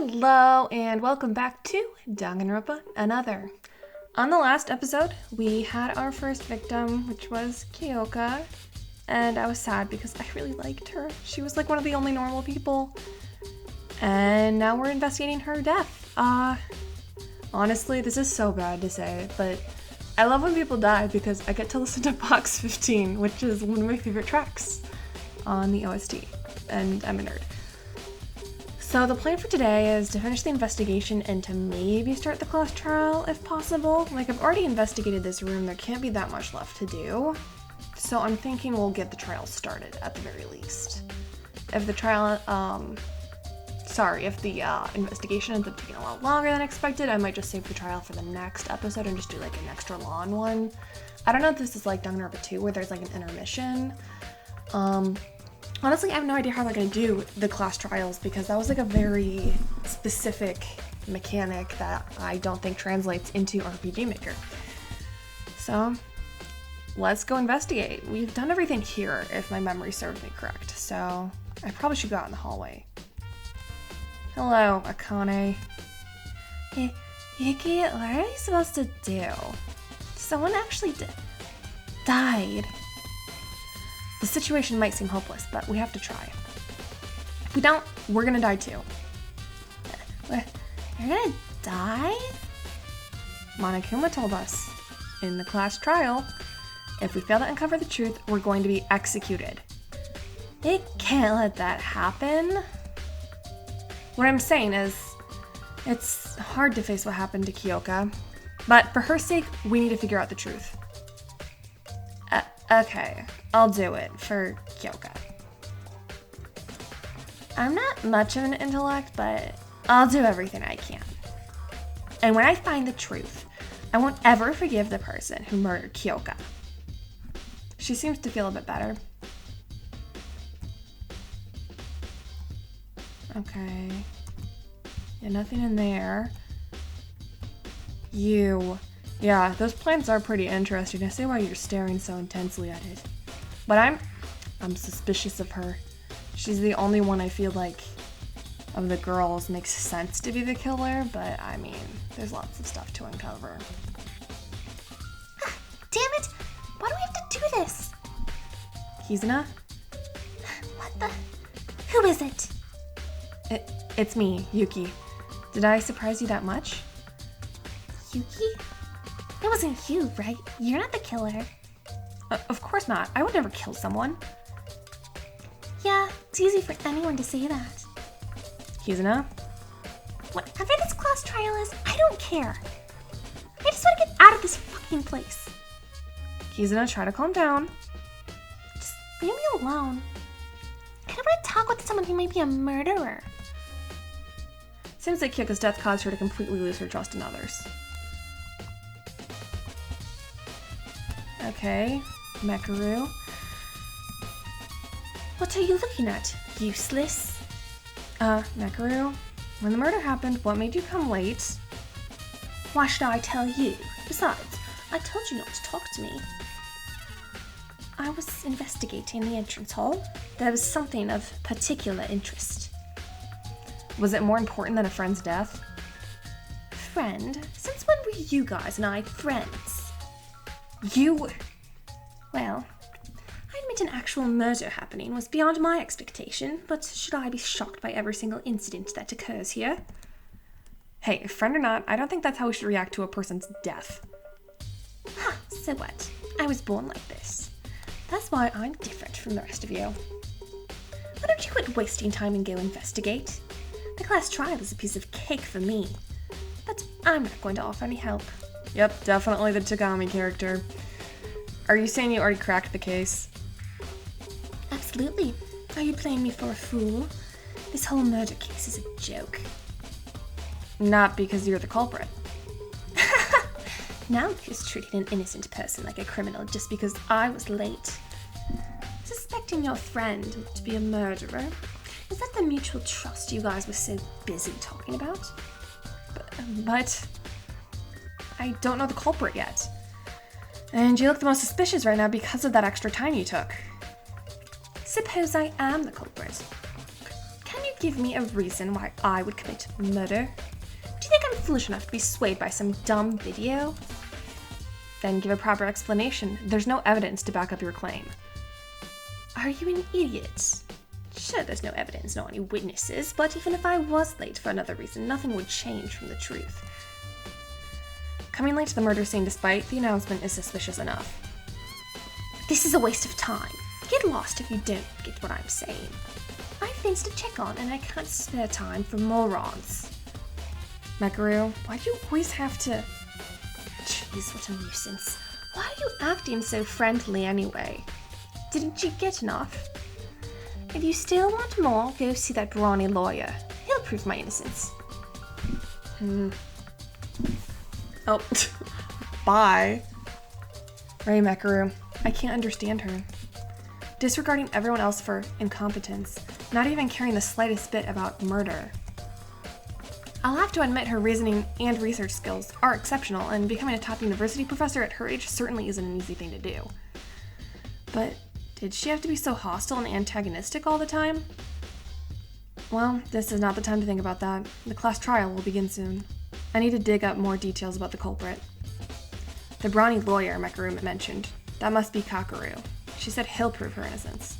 Hello and welcome back to Danganronpa Another. On the last episode, we had our first victim, which was Kyoka, and I was sad because I really liked her. She was like one of the only normal people, and now we're investigating her death. Honestly, this is so bad to say, but I love when people die because I get to listen to Box 15, which is one of my favorite tracks on the OST, and I'm a nerd. So the plan for today is to finish the investigation and to maybe start the class trial if possible. Like, I've already investigated this room, there can't be that much left to do. So I'm thinking we'll get the trial started at the very least. If the trial, if the investigation ends up taking a lot longer than expected, I might just save the trial for the next episode and just do like an extra long one. I don't know if this is like Danganronpa 2 where there's like an intermission. Honestly, I have no idea how they're going to do the class trials because that was like a very specific mechanic that I don't think translates into RPG Maker. So, let's go investigate. We've done everything here, if my memory serves me correct, so I probably should go out in the hallway. Hello, Akane. Hey, Yuki, what are we supposed to do? Someone actually died. The situation might seem hopeless, but we have to try. If we don't, we're gonna die too. You're gonna die? Monokuma told us, in the class trial, if we fail to uncover the truth, we're going to be executed. They can't let that happen. What I'm saying is, it's hard to face what happened to Kyoka, but for her sake, we need to figure out the truth. Okay, I'll do it for Kyoka. I'm not much of an intellect, but I'll do everything I can. And when I find the truth, I won't ever forgive the person who murdered Kyoka. She seems to feel a bit better. Okay. Yeah, nothing in there. Yeah, those plants are pretty interesting. I see why you're staring so intensely at it. But I'm suspicious of her. She's the only one I feel like of the girls makes sense to be the killer, but I mean, there's lots of stuff to uncover. Damn it! Why do we have to do this? Kizuna? What the? Who is it? It's me, Yuki. Did I surprise you that much? Yuki? It wasn't you, right? You're not the killer. Of course not. I would never kill someone. Yeah, it's easy for anyone to say that. Kizuna? Whatever this class trial is, I don't care. I just want to get out of this fucking place. Kizuna, try to calm down. Just leave me alone. I don't want to talk with someone who might be a murderer. Seems like Kyoka's death caused her to completely lose her trust in others. Okay, Mekaru. What are you looking at? Useless? Mekaru, when the murder happened, what made you come late? Why should I tell you? Besides, I told you not to talk to me. I was investigating the entrance hall. There was something of particular interest. Was it more important than a friend's death? Friend? Since when were you guys and I friends? Well, I admit an actual murder happening was beyond my expectation, but should I be shocked by every single incident that occurs here? Hey, friend or not, I don't think that's how we should react to a person's death. Huh, so what? I was born like this. That's why I'm different from the rest of you. Why don't you quit wasting time and go investigate? The class trial is a piece of cake for me, but I'm not going to offer any help. Yep, definitely the Tagami character. Are you saying you already cracked the case? Absolutely. Are you playing me for a fool? This whole murder case is a joke. Not because you're the culprit. Now you're just treating an innocent person like a criminal just because I was late. Suspecting your friend to be a murderer? Is that the mutual trust you guys were so busy talking about? But I don't know the culprit yet. And you look the most suspicious right now because of that extra time you took. Suppose I am the culprit. Can you give me a reason why I would commit murder? Do you think I'm foolish enough to be swayed by some dumb video? Then give a proper explanation. There's no evidence to back up your claim. Are you an idiot? Sure, there's no evidence, no any witnesses, but even if I was late for another reason, nothing would change from the truth. Coming late to the murder scene despite the announcement is suspicious enough. This is a waste of time. Get lost if you don't get what I'm saying. I have things to check on, and I can't spare time for morons. Mekaru, why do you always have to... Jeez, what a nuisance. Why are you acting so friendly anyway? Didn't you get enough? If you still want more, go see that brawny lawyer. He'll prove my innocence. Oh, bye. Ray Mekaru, I can't understand her. Disregarding everyone else for incompetence, not even caring the slightest bit about murder. I'll have to admit her reasoning and research skills are exceptional, and becoming a top university professor at her age certainly isn't an easy thing to do. But did she have to be so hostile and antagonistic all the time? Well, this is not the time to think about that. The class trial will begin soon. I need to dig up more details about the culprit. The brawny lawyer Mekaru mentioned. That must be Kakaru. She said he'll prove her innocence.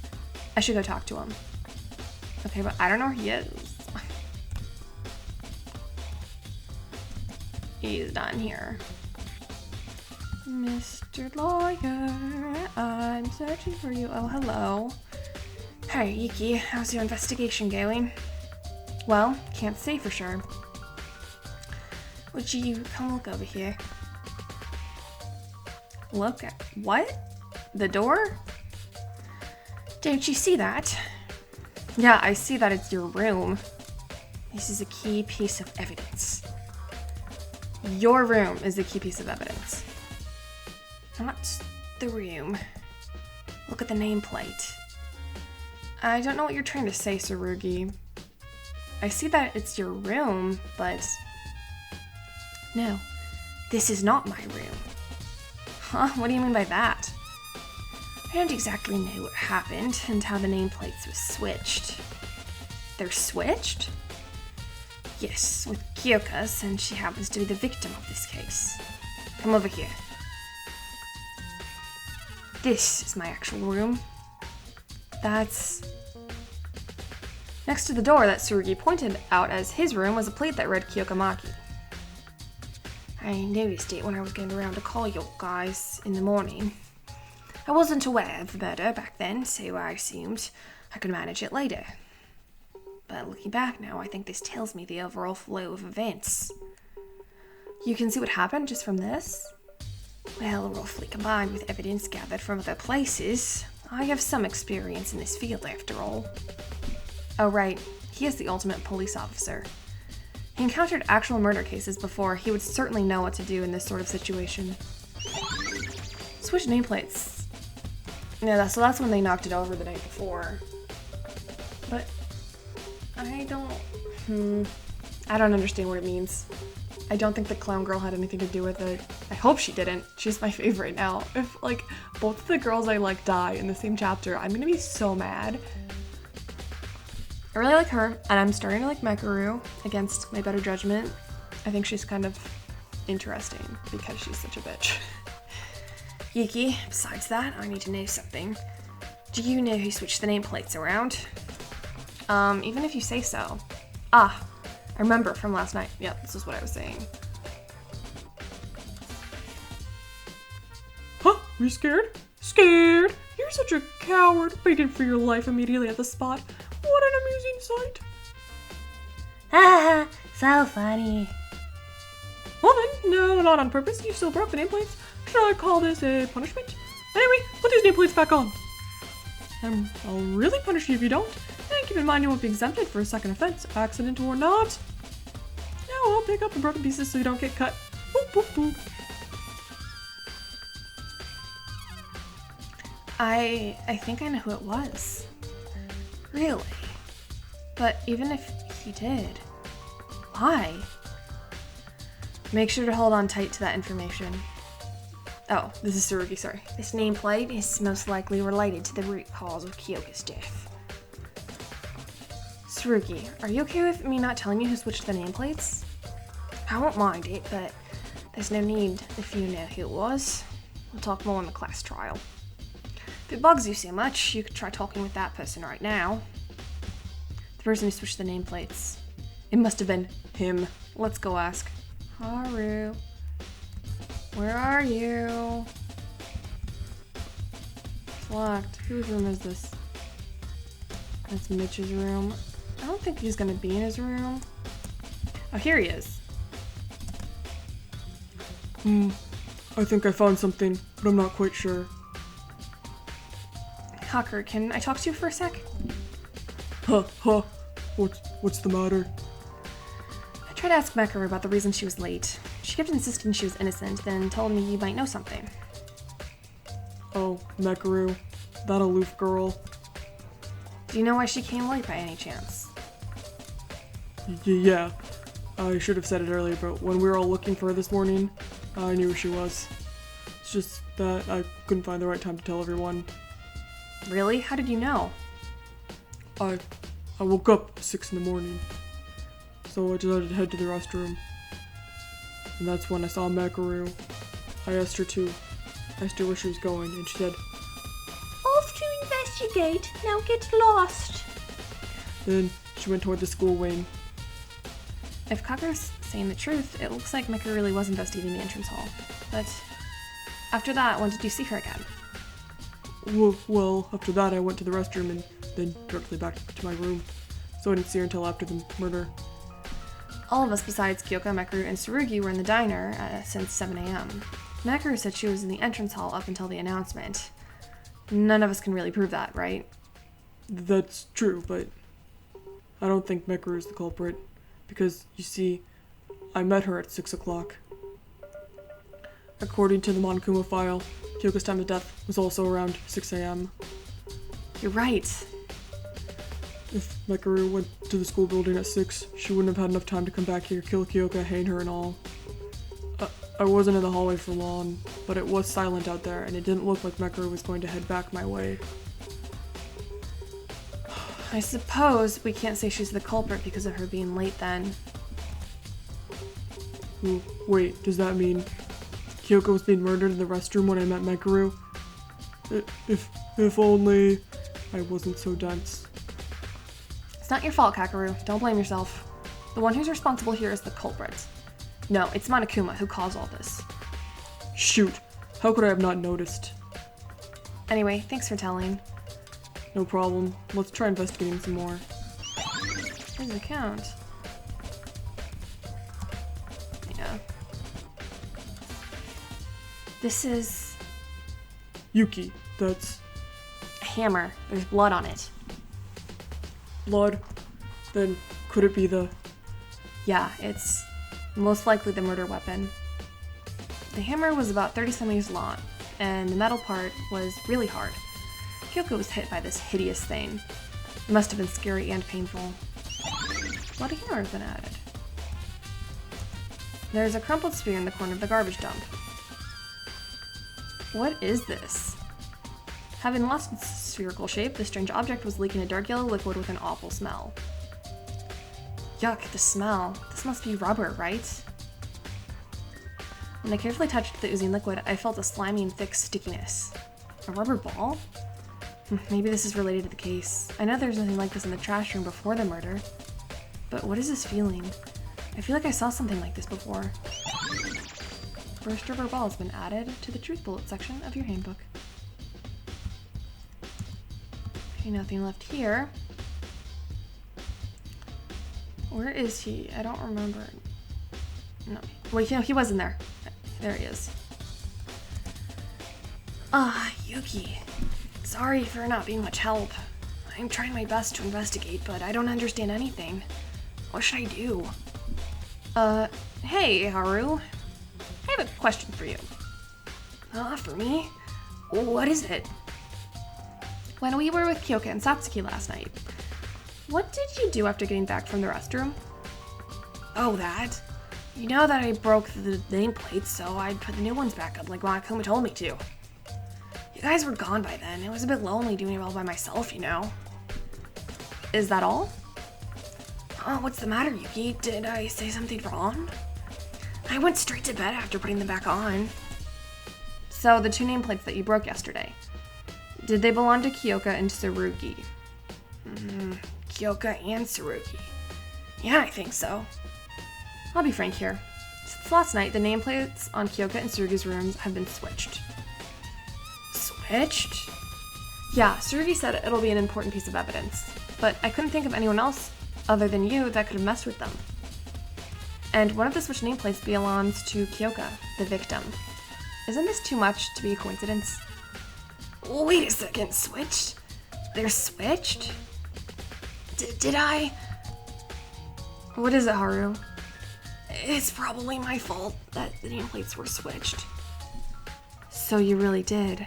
I should go talk to him. Okay, but I don't know where he is. He's done here. Mr. Lawyer, I'm searching for you. Oh, hello. Hey, Yuki, how's your investigation going? Well, can't say for sure. Would you come look over here? Look at what? The door? Don't you see that? Yeah, I see that it's your room. This is a key piece of evidence. Your room is the key piece of evidence. Not the room. Look at the nameplate. I don't know what you're trying to say, Tsurugi. I see that it's your room, but... No, this is not my room. Huh? What do you mean by that? I don't exactly know what happened and how the nameplates were switched. They're switched? Yes, with Kyoka's, and she happens to be the victim of this case. Come over here. This is my actual room. That's... Next to the door that Tsurugi pointed out as his room was a plate that read Kyokamaki. I noticed it when I was getting around to call you guys in the morning. I wasn't aware of the murder back then, so I assumed I could manage it later. But looking back now, I think this tells me the overall flow of events. You can see what happened just from this? Well, roughly combined with evidence gathered from other places, I have some experience in this field after all. Oh right, he is the ultimate police officer. He encountered actual murder cases before. He would certainly know what to do in this sort of situation. Switch nameplates. Yeah, so that's when they knocked it over the night before. But I don't understand what it means. I don't think the clown girl had anything to do with it. I hope she didn't. She's my favorite now. If, like, both of the girls I like die in the same chapter, I'm gonna be so mad. I really like her, and I'm starting to like Mekaru against my better judgment. I think she's kind of interesting because she's such a bitch. Yuki, besides that, I need to know something. Do you know who switched the nameplates around? Even if you say so. Ah, I remember from last night. Yep, this is what I was saying. Huh? Are you scared? Scared? You're such a coward. Waiting for your life immediately at the spot. What an amusing sight. Haha, so funny. Well then, no, not on purpose. You still broke the nameplates. Should I call this a punishment? Anyway, put these nameplates back on. And I'll really punish you if you don't. And keep in mind you won't be exempted for a second offense, accident or not. Now I'll pick up the broken pieces so you don't get cut. Boop, boop, boop. I think I know who it was. Really? But even if he did, why? Make sure to hold on tight to that information. Oh, this is Tsurugi, sorry. This nameplate is most likely related to the root cause of Kyoka's death. Tsurugi, are you okay with me not telling you who switched the nameplates? I won't mind it, but there's no need if you know who it was. We'll talk more in the class trial. If it bugs you so much, you could try talking with that person right now. The person who switched the nameplates. It must have been him. Let's go ask. Haru. Where are you? It's locked. Whose room is this? That's Mitch's room. I don't think he's gonna be in his room. Oh, here he is. I think I found something, but I'm not quite sure. Hacker, can I talk to you for a sec? Huh. What's the matter? I tried to ask Mekaru about the reason she was late. She kept insisting she was innocent, then told me you might know something. Oh, Mekaru. That aloof girl. Do you know why she came late by any chance? Yeah. I should have said it earlier, but when we were all looking for her this morning, I knew who she was. It's just that I couldn't find the right time to tell everyone. Really? How did you know? I woke up at 6 in the morning, so I decided to head to the restroom. And that's when I saw Mekaru. I asked her where she was going, and she said, Off to investigate. Now get lost. then she went toward the school wing. If Kaku's saying the truth, it looks like Mekaru really was investigating the entrance hall. But after that, when did you see her again? Well, after that I went to the restroom and then directly back to my room, so I didn't see her until after the murder. All of us besides Kyoka, Mekaru, and Tsurugi were in the diner since 7 a.m. Mekaru said she was in the entrance hall up until the announcement. None of us can really prove that, right? That's true, but I don't think Mekaru is the culprit, because, you see, I met her at 6 o'clock. According to the Monokuma file, Kyoko's time of death was also around 6 a.m. You're right. If Mekaru went to the school building at 6, she wouldn't have had enough time to come back here, kill Kyoka, hang her and all. I wasn't in the hallway for long, but it was silent out there, and it didn't look like Mekaru was going to head back my way. I suppose we can't say she's the culprit because of her being late then. Wait, does that mean Kyoko was being murdered in the restroom when I met Mekaru? If only I wasn't so dense. It's not your fault, Kakeru. Don't blame yourself. The one who's responsible here is the culprit. No, it's Monokuma who caused all this. Shoot, how could I have not noticed? Anyway, thanks for telling. No problem. Let's try investigating some more. His account. Yeah. This is Yuki, that's a hammer. There's blood on it. blood. Then could it be the... Yeah, it's most likely the murder weapon. The hammer was about 30 centimeters long, and the metal part was really hard. Kyoko was hit by this hideous thing. It must have been scary and painful. Bloody hammer has been added. There's a crumpled spear in the corner of the garbage dump. What is this? Having lost its spherical shape, the strange object was leaking a dark yellow liquid with an awful smell. Yuck, the smell. This must be rubber, right? When I carefully touched the oozing liquid, I felt a slimy and thick stickiness. A rubber ball? Maybe this is related to the case. I know there's nothing like this in the trash room before the murder. But what is this feeling? I feel like I saw something like this before. First rubber ball has been added to the truth bullet section of your handbook. Okay, nothing left here. Where is he? I don't remember. No. Wait, no, he was in there. There he is. Ah, Yuki. Sorry for not being much help. I'm trying my best to investigate, but I don't understand anything. What should I do? Hey, Haru. I have a question for you. For me? What is it? When we were with Kyoka and Satsuki last night, what did you do after getting back from the restroom? Oh, that? You know that I broke the nameplates, so I put the new ones back up like Monokuma told me to. You guys were gone by then. It was a bit lonely doing it all by myself, you know. Is that all? Oh, what's the matter, Yuki? Did I say something wrong? I went straight to bed after putting them back on. So, the 2 nameplates that you broke yesterday, did they belong to Kyoka and Tsurugi? Kyoka and Tsurugi. Yeah, I think so. I'll be frank here. Since last night, the nameplates on Kyoka and Tsurugi's rooms have been switched. Switched? Yeah, Tsurugi said it'll be an important piece of evidence, but I couldn't think of anyone else other than you that could have messed with them. And one of the switched nameplates belongs to Kyoka, the victim. Isn't this too much to be a coincidence? Wait a second, switched? They're switched? Did I? What is it, Haru? It's probably my fault that the nameplates were switched. So you really did.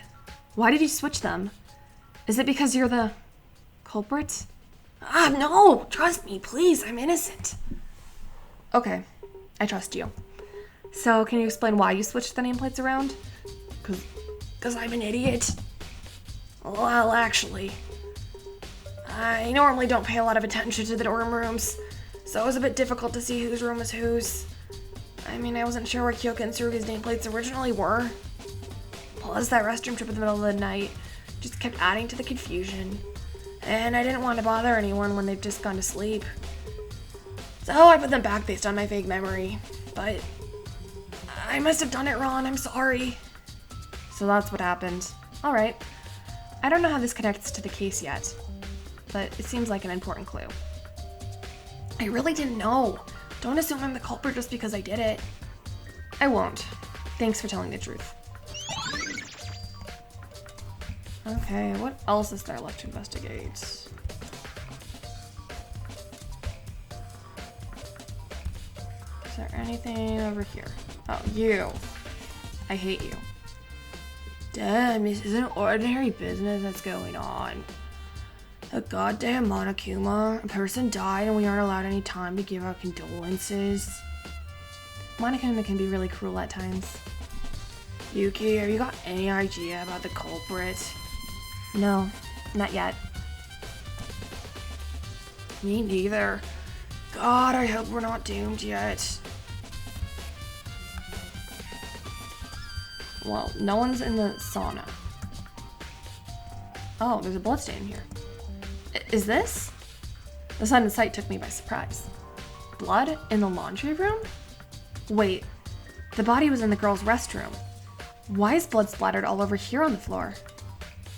Why did you switch them? Is it because you're the culprit? No! Trust me, please, I'm innocent. Okay, I trust you. So can you explain why you switched the nameplates around? Cause I'm an idiot. Well, actually, I normally don't pay a lot of attention to the dorm rooms, so it was a bit difficult to see whose room was whose. I mean, I wasn't sure where Kyoka and Tsurugi's nameplates originally were. Plus, that restroom trip in the middle of the night just kept adding to the confusion. And I didn't want to bother anyone when they've just gone to sleep. So I put them back based on my vague memory. But I must have done it wrong, I'm sorry. So that's what happened. Alright. I don't know how this connects to the case yet, but it seems like an important clue. I really didn't know. Don't assume I'm the culprit just because I did it. I won't. Thanks for telling the truth. Okay, what else is there left to investigate? Is there anything over here? Oh, you. I hate you. Damn, this isn't ordinary business that's going on. A goddamn Monokuma. A person died and we aren't allowed any time to give our condolences. Monokuma can be really cruel at times. Yuki, have you got any idea about the culprit? No, not yet. Me neither. God, I hope we're not doomed yet. Well, no one's in the sauna. Oh, there's a bloodstain here. Is this? The sudden sight took me by surprise. Blood in the laundry room? Wait, the body was in the girls' restroom. Why is blood splattered all over here on the floor?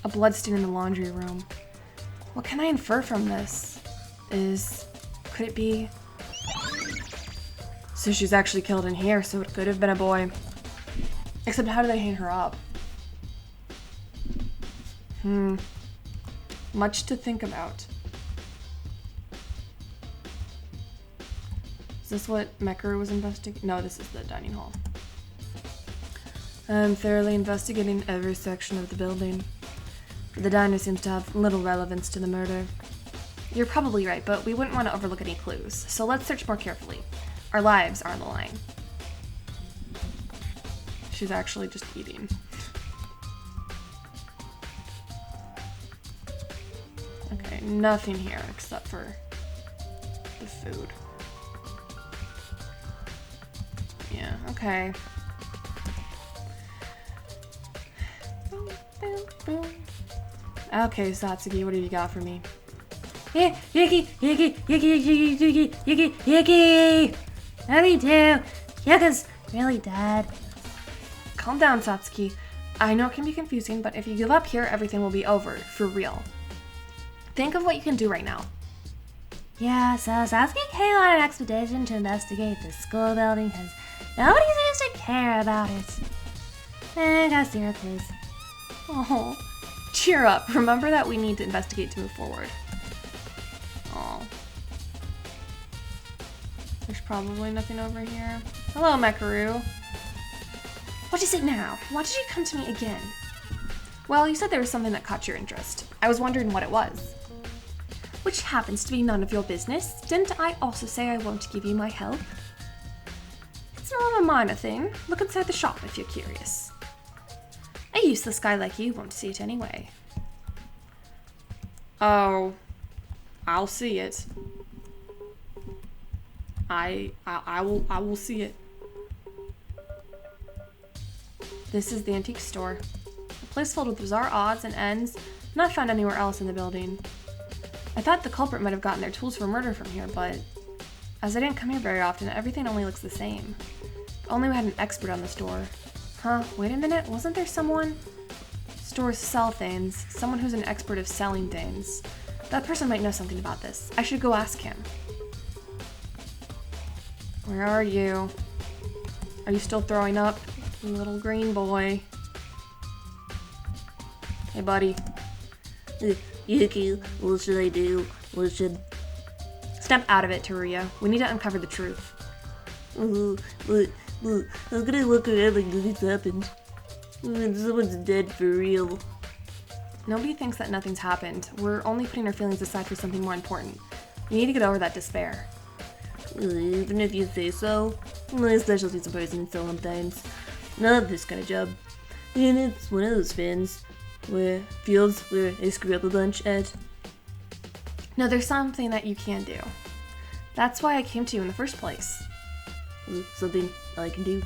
A bloodstain in the laundry room. What can I infer from this? Could it be? So she's actually killed in here, so it could have been a boy. Except how do they hang her up? Much to think about. Is this what Mekaru was investigating? No, this is the dining hall. I'm thoroughly investigating every section of the building. The diner seems to have little relevance to the murder. You're probably right, but we wouldn't want to overlook any clues, so let's search more carefully. Our lives are on the line. She's actually just eating. Okay, nothing here except for the food. Yeah, okay. Okay, Satsuki, what have you got for me? Yeah, Yuki! How do you do? Kyoka's really dead. Calm down, Satsuki. I know it can be confusing, but if you give up here, everything will be over, for real. Think of what you can do right now. Yeah, so Satsuki came on an expedition to investigate the school building because nobody seems to care about it. I got 0 clues. Oh, cheer up. Remember that we need to investigate to move forward. Oh. There's probably nothing over here. Hello, Mekaru. What is it now? Why did you come to me again? Well, you said there was something that caught your interest. I was wondering what it was. Which happens to be none of your business. Didn't I also say I won't give you my help? It's more of a minor thing. Look inside the shop if you're curious. A useless guy like you won't see it anyway. Oh, I'll see it. I will see it. This is the antique store. A place filled with bizarre odds and ends not found anywhere else in the building. I thought the culprit might have gotten their tools for murder from here, but as I didn't come here very often, everything only looks the same. If only we had an expert on the store. Huh, wait a minute, wasn't there someone? Stores sell things, someone who's an expert of selling things. That person might know something about this. I should go ask him. Where are you? Are you still throwing up, you little green boy? Hey, buddy. Yuki, what should I do? Step out of it, Teruya. We need to uncover the truth. But how could I walk around like nothing's happened? When someone's dead for real. Nobody thinks that nothing's happened. We're only putting our feelings aside for something more important. We need to get over that despair. Even if you say so, my specialty's a person sometimes. Not this kind of job. And it's one of those fields where I screw up a bunch at. No, there's something that you can do. That's why I came to you in the first place. Something I can do.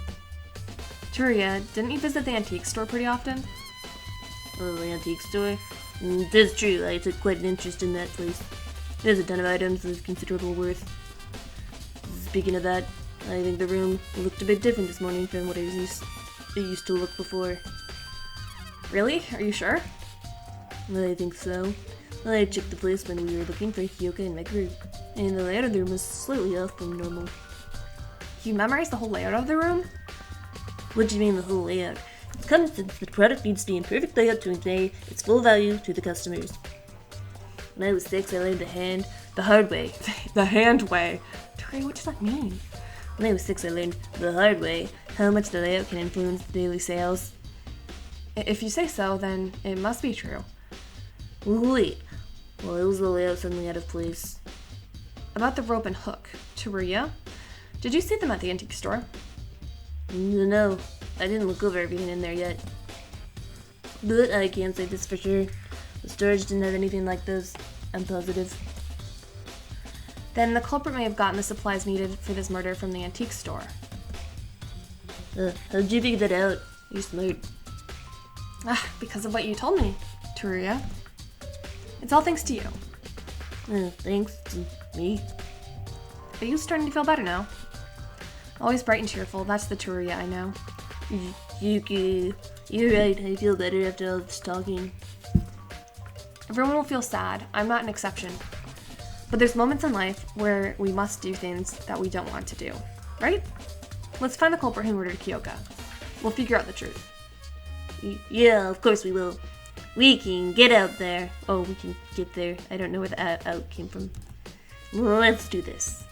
Teruya, didn't you visit the antique store pretty often? Oh, the antique store? That's true, I took quite an interest in that place. There's a ton of items of considerable worth. Speaking of that, I think the room looked a bit different this morning from what it used to look before. Really? Are you sure? I think so. I checked the place when we were looking for Hyoka and Meguru, and the layout of the room was slightly off from normal. You memorized the whole layout of the room? What do you mean the whole layout? It's common sense that the product needs to be in perfect layout to convey its full value to the customers. When I was 6, I learned the hard way. The hand way. Teruya, what does that mean? When I was 6, I learned the hard way how much the layout can influence daily sales. If you say so, then it must be true. Wait. Well, it was the layout suddenly out of place. About the rope and hook, Teruya, did you see them at the antique store? No, I didn't look over everything in there yet. But I can't say this for sure. The storage didn't have anything like those. I'm positive. Then the culprit may have gotten the supplies needed for this murder from the antique store. How'd you figure that out? You're smart. Because of what you told me, Teruya. It's all thanks to you. Thanks to me? Are you starting to feel better now? Always bright and cheerful, that's the Teruya I know. Yuki, you're right, I feel better after all this talking. Everyone will feel sad, I'm not an exception. But there's moments in life where we must do things that we don't want to do, right? Let's find the culprit who murdered Kyoka. We'll figure out the truth. Yeah, of course we will. We can get out there. Oh, we can get there. I don't know where the out came from. Let's do this.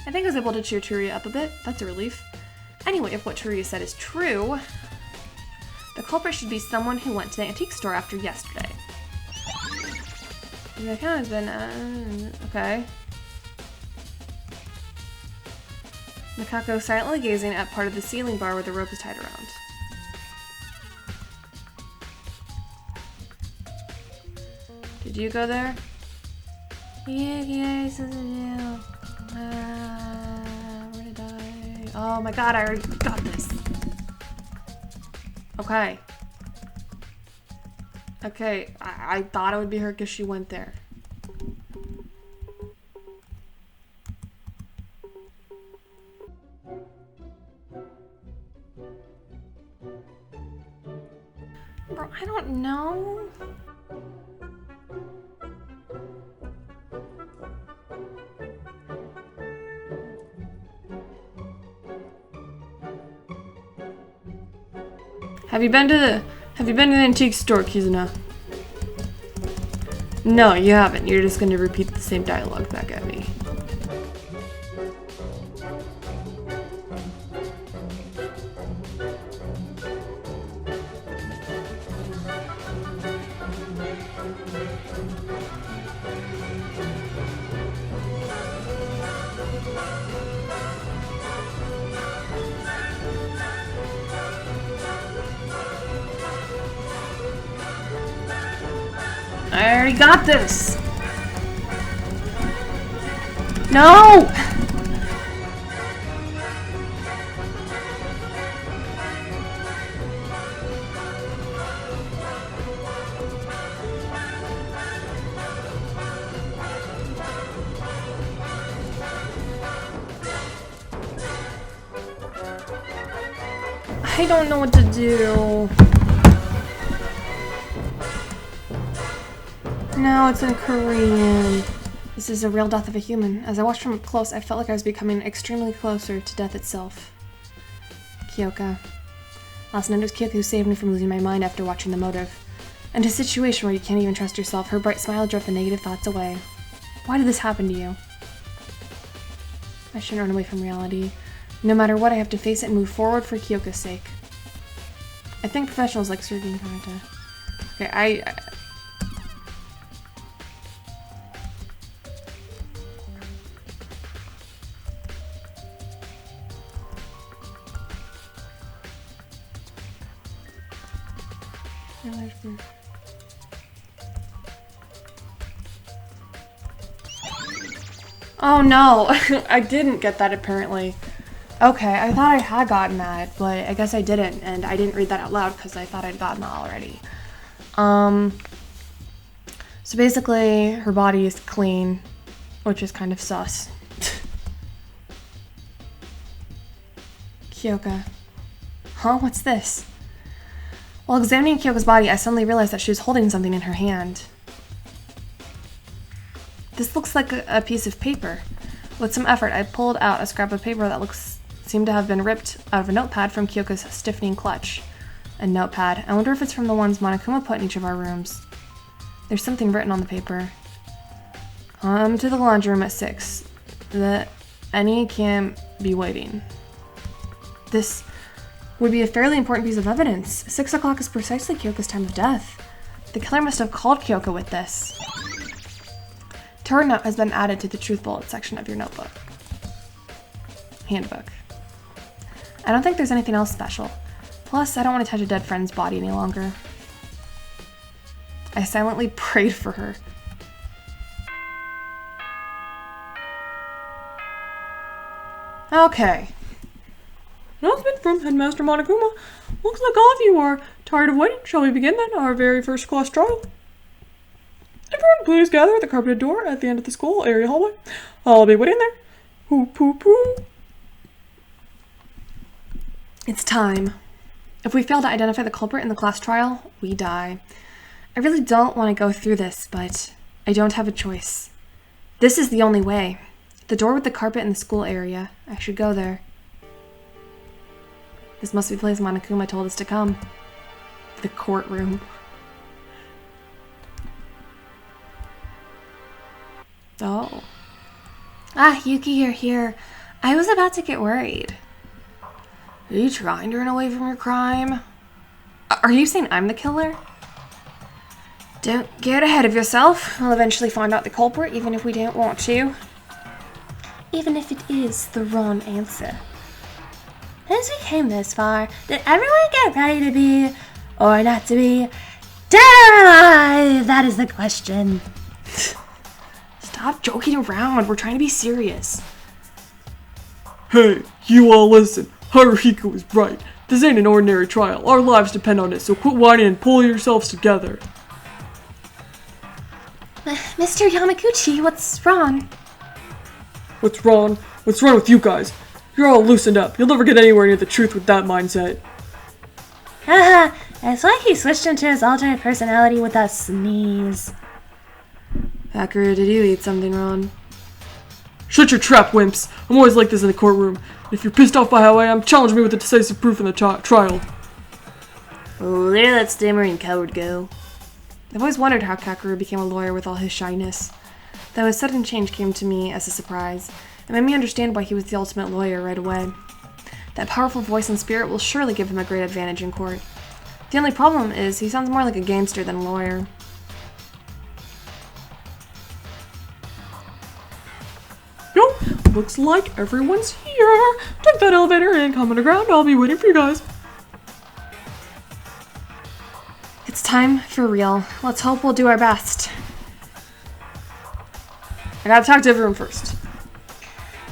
I think I was able to cheer Teruya up a bit. That's a relief. Anyway, if what Teruya said is true, the culprit should be someone who went to the antique store after yesterday. That kind of been, okay. Mikako silently gazing at part of the ceiling bar where the rope is tied around. Did you go there? Yeah, where did I? Oh my god, I already got this. Okay. Okay, I thought it would be her because she went there. Bro, I don't know. Have you been to the antique store, Kizuna? No, you haven't. You're just gonna repeat the same dialogue back at me. I already got this! No! I don't know what to do. Now it's in Korean. This is a real death of a human. As I watched from up close, I felt like I was becoming extremely closer to death itself. Kyoka. Last night it was Kyoka who saved me from losing my mind after watching The Motive. And a situation where you can't even trust yourself, her bright smile drove the negative thoughts away. Why did this happen to you? I shouldn't run away from reality. No matter what, I have to face it and move forward for Kyoka's sake. I think professionals like Sergei Karata. Okay, I Oh no, I didn't get that apparently. Okay, I thought I had gotten that, but I guess I didn't, and I didn't read that out loud because I thought I'd gotten that already. So basically, her body is clean, which is kind of sus. Kyoka. Huh? What's this? While examining Kyoka's body, I suddenly realized that she was holding something in her hand. This looks like a piece of paper. With some effort, I pulled out a scrap of paper that seemed to have been ripped out of a notepad from Kyoka's stiffening clutch. A notepad. I wonder if it's from the ones Monokuma put in each of our rooms. There's something written on the paper. Come to the laundry room at 6. Any can be waiting. This would be a fairly important piece of evidence. 6 o'clock is precisely Kyoka's time of death. The killer must have called Kyoka with this. Her note has been added to the truth bullet section of your notebook. Handbook. I don't think there's anything else special. Plus, I don't want to touch a dead friend's body any longer. I silently prayed for her. Okay. Announcement from Headmaster Monokuma. Looks like all of you are tired of waiting. Shall we begin then our very first class trial? Everyone, please gather at the carpeted door at the end of the school area hallway. I'll be waiting there. Hoop, hoop, hoop. It's time. If we fail to identify the culprit in the class trial, we die. I really don't want to go through this, but I don't have a choice. This is the only way. The door with the carpet in the school area. I should go there. This must be the place Monokuma told us to come. The courtroom. Oh. Ah, Yuki, you're here. I was about to get worried. Are you trying to run away from your crime? Are you saying I'm the killer? Don't get ahead of yourself. We'll eventually find out the culprit, even if we don't want to. Even if it is the wrong answer. As we came this far, did everyone get ready to be, or not to be, dead or alive? That is the question. Stop joking around. We're trying to be serious. Hey, you all listen. Haruhiko is right. This ain't an ordinary trial. Our lives depend on it, so quit whining and pull yourselves together. Mr. Yamaguchi, what's wrong? What's wrong? What's wrong with you guys? You're all loosened up. You'll never get anywhere near the truth with that mindset. Haha, it's like he switched into his alternate personality with that sneeze. Hacker, did you eat something wrong? Shut your trap, wimps. I'm always like this in the courtroom. If you're pissed off by how I am, challenge me with the decisive proof in the trial. Oh, there that stammering coward go. I've always wondered how Kakeru became a lawyer with all his shyness. Though his sudden change came to me as a surprise. It made me understand why he was the ultimate lawyer right away. That powerful voice and spirit will surely give him a great advantage in court. The only problem is he sounds more like a gangster than a lawyer. Yo, looks like everyone's here. Take that elevator and come underground. I'll be waiting for you guys. It's time for real. Let's hope we'll do our best. I gotta talk to everyone first.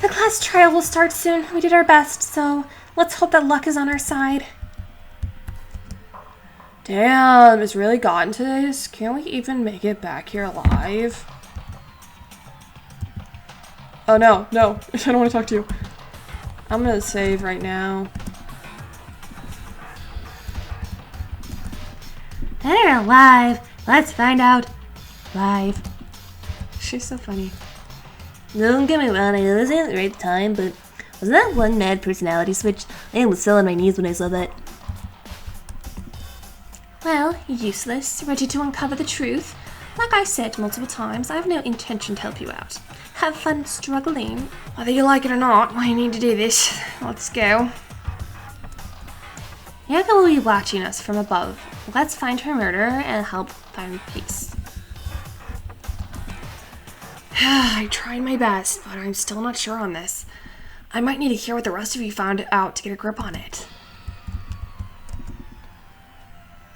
The class trial will start soon. We did our best, so let's hope that luck is on our side. Damn, it's really gotten to this. Can we even make it back here alive? Oh no, no, I don't want to talk to you. I'm gonna save right now. They're alive. Let's find out live. She's so funny. Don't get me wrong, I know this ain't the right time, but was that one mad personality switch? I was still on my knees when I saw that. Well, useless. Ready to uncover the truth? Like I said multiple times, I have no intention to help you out. Have fun struggling. Whether you like it or not, we need to do this. Let's go. Yaka will be watching us from above. Let's find her murderer and help find peace. I tried my best, but I'm still not sure on this. I might need to hear what the rest of you found out to get a grip on it.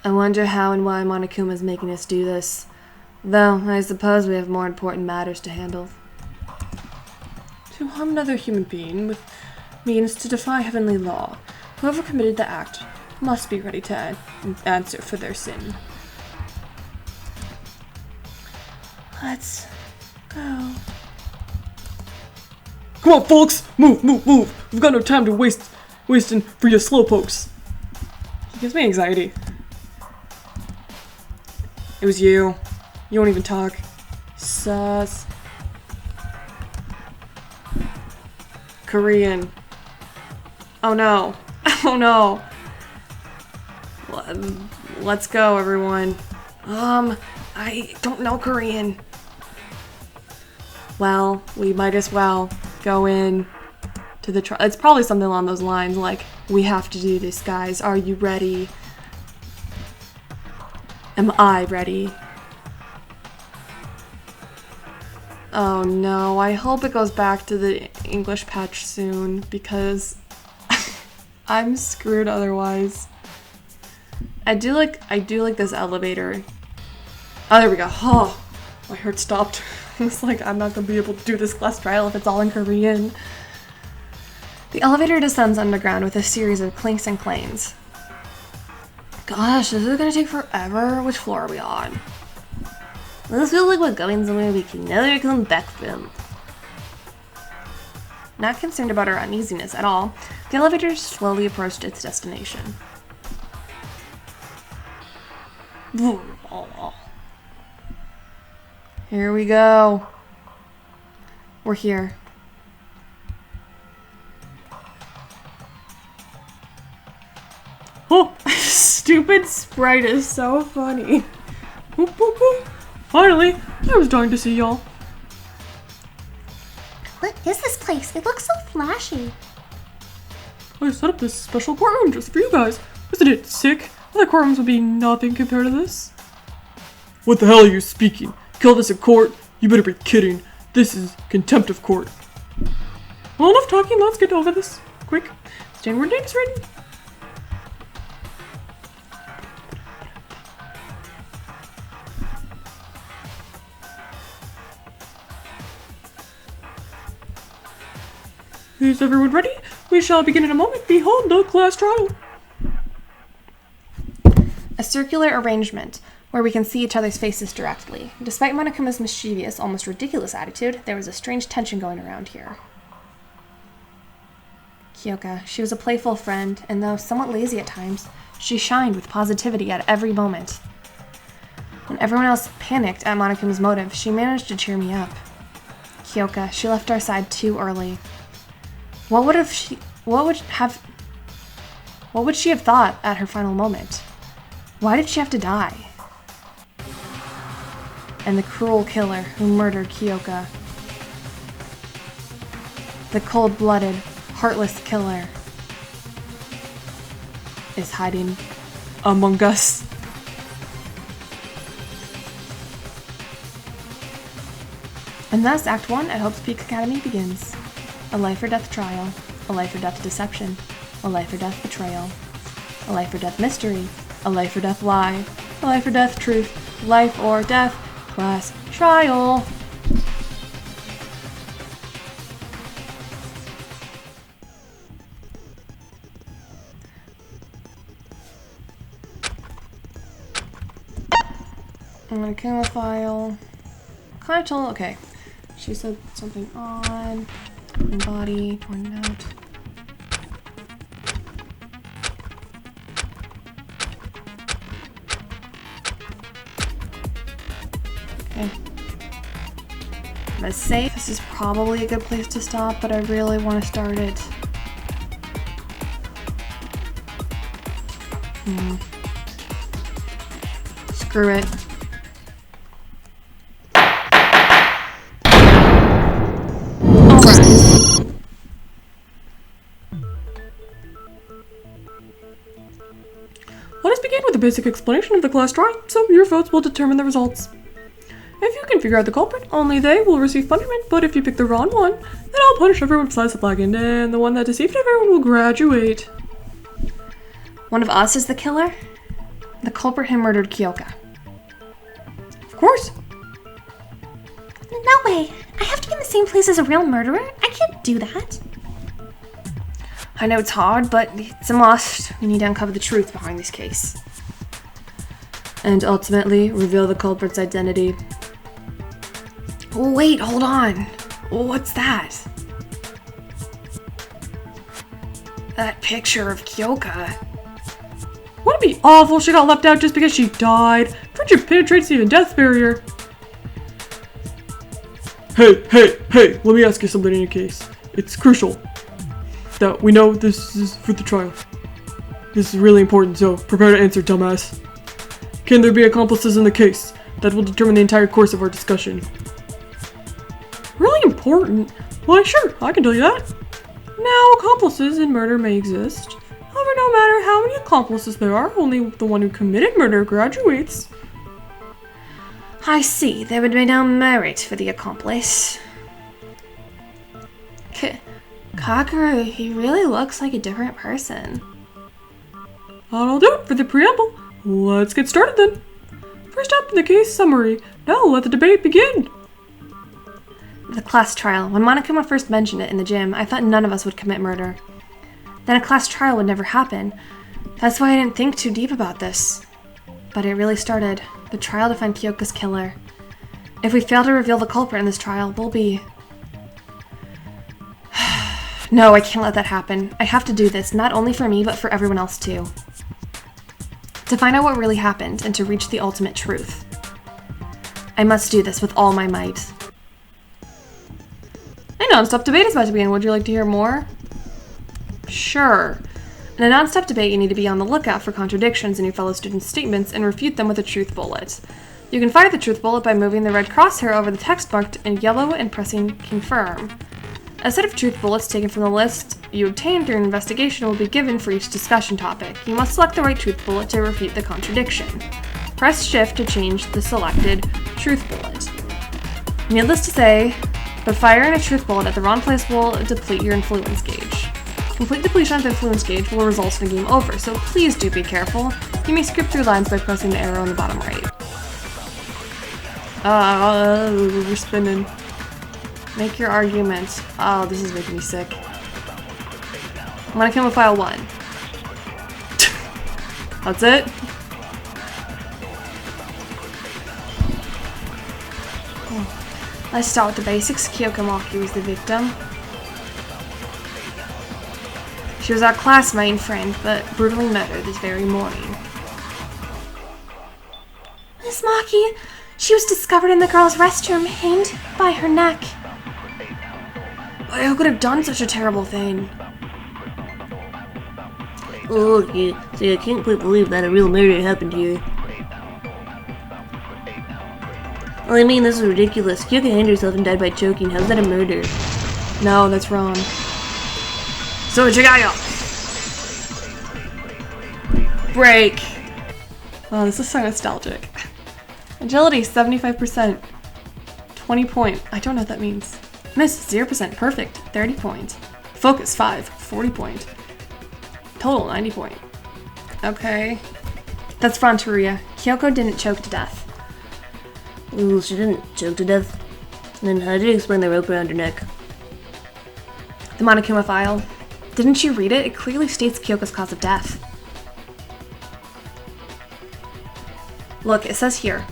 I wonder how and why Monokuma's making us do this. Though, I suppose we have more important matters to handle. To harm another human being means to defy heavenly law. Whoever committed the act must be ready to answer for their sin. Let's go. Come on, folks! Move, move, move! We've got no time to wasting for your slowpokes. He gives me anxiety. It was you. You won't even talk. Sus. Korean. Oh no. Oh no. Let's go, everyone. I don't know Korean. Well, we might as well go in to the trial. It's probably something along those lines, like, we have to do this, guys. Are you ready? Am I ready? Oh no, I hope it goes back to the English patch soon, because I'm screwed otherwise. I do like this elevator. Oh, there we go. Oh, my heart stopped. It's like, I'm not gonna be able to do this class trial if it's all in Korean. The elevator descends underground with a series of clinks and clangs. Gosh, this is gonna take forever. Which floor are we on? This feels like we're going somewhere we can never come back from. Not concerned about our uneasiness at all, the elevator slowly approached its destination. Here we go. We're here. Oh, stupid sprite is so funny. Boop, boop, boop. Finally, I was dying to see y'all. What is this place? It looks so flashy. I set up this special courtroom just for you guys. Isn't it sick? Other courtrooms would be nothing compared to this. What the hell are you speaking? Kill this in court? You better be kidding. This is contempt of court. Well, enough talking. Let's get over this. Quick. Stand where name's written. Is everyone ready? We shall begin in a moment. Behold the class trial. A circular arrangement where we can see each other's faces directly. Despite Monokuma's mischievous, almost ridiculous attitude, there was a strange tension going around here. Kyoka, she was a playful friend, and though somewhat lazy at times, she shined with positivity at every moment. When everyone else panicked at Monokuma's motive, she managed to cheer me up. Kyoka, she left our side too early. What would she have thought at her final moment? Why did she have to die? And the cruel killer who murdered Kyoka. The cold-blooded, heartless killer is hiding among us. And thus, Act 1 at Hope's Peak Academy begins. A life or death trial, a life or death deception, a life or death betrayal, a life or death mystery, a life or death lie, a life or death truth, life or death class trial. I'm gonna kill a file. Title, okay. She said something on. Body, pointing out. Okay. I'm gonna save. This is probably a good place to stop, but I really want to start it. Screw it. Alright. Let us begin with a basic explanation of the class trial, so your votes will determine the results. If you can figure out the culprit, only they will receive punishment, but if you pick the wrong one, then I'll punish everyone besides the flagging, and the one that deceived everyone will graduate. One of us is the killer? The culprit who murdered Kyoka. Of course. No way! I have to be in the same place as a real murderer? I can't do that. I know it's hard, but it's a must. We need to uncover the truth behind this case. And ultimately, reveal the culprit's identity. Oh, wait, hold on. What's that? That picture of Kyoka. Wouldn't it be awful if she got left out just because she died? Friendship penetrates even death barrier. Hey, let me ask you something in your case. It's crucial that we know this is for the trial. This is really important, so prepare to answer, dumbass. Can there be accomplices in the case? That will determine the entire course of our discussion. Really important? Why, sure, I can tell you that. Now, accomplices in murder may exist. However, no matter how many accomplices there are, only the one who committed murder graduates. I see. There would be no merit for the accomplice. Kakaru, he really looks like a different person. That'll do it for the preamble. Let's get started then. First up, the case summary. Now let the debate begin. The class trial. When Monokuma first mentioned it in the gym, I thought none of us would commit murder. Then a class trial would never happen. That's why I didn't think too deep about this. But it really started. The trial to find Kyoka's killer. If we fail to reveal the culprit in this trial, we'll be... No, I can't let that happen. I have to do this, not only for me, but for everyone else too. To find out what really happened, and to reach the ultimate truth. I must do this with all my might. A non-stop debate is about to begin. Would you like to hear more? Sure. In a non-stop debate, you need to be on the lookout for contradictions in your fellow students' statements and refute them with a truth bullet. You can fire the truth bullet by moving the red crosshair over the text marked in yellow and pressing confirm. A set of truth bullets taken from the list you obtained during investigation will be given for each discussion topic. You must select the right truth bullet to refute the contradiction. Press shift to change the selected truth bullet. Needless to say, but firing a truth bullet at the wrong place will deplete your influence gauge. Complete depletion of the influence gauge will result in a game over, so please do be careful. You may skip through lines by pressing the arrow on the bottom right. We're spinning. Make your argument. Oh, this is making me sick. I'm gonna kill with file 1. That's it? Let's start with the basics. Kyoka Maki was the victim. She was our classmate and friend, but brutally murdered this very morning. Miss Maki, she was discovered in the girls' restroom, hanged by her neck. But who could have done such a terrible thing? Oh, okay. See, I can't quite believe that a real murder happened here. Well, I mean, this is ridiculous. Kyoka hanged herself and died by choking. How's that a murder? No, that's wrong. So, Jigaya! Break! Oh, this is so nostalgic. Agility, 75%. 20 point. I don't know what that means. Miss, 0%. Perfect. 30 point. Focus, 5. 40 point. Total, 90 point. Okay. That's Fronteria. Kyoko didn't choke to death. Ooh, she didn't choke to death. Then how did you explain the rope around her neck? The Monokuma file. Didn't you read it? It clearly states Kyoko's cause of death. Look, it says here.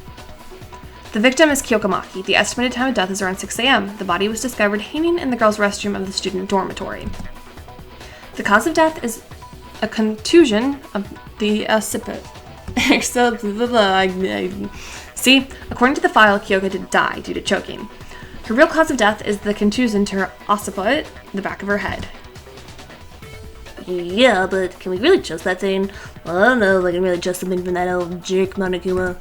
The victim is Kyoka Maki. The estimated time of death is around 6 a.m. The body was discovered hanging in the girls' restroom of the student dormitory. The cause of death is a contusion of the occiput. See, according to the file, Kyoka did die due to choking. Her real cause of death is the contusion to her occiput, the back of her head. Yeah, but can we really trust that thing? Well, I don't know if I can really trust something from that old jerk Monokuma.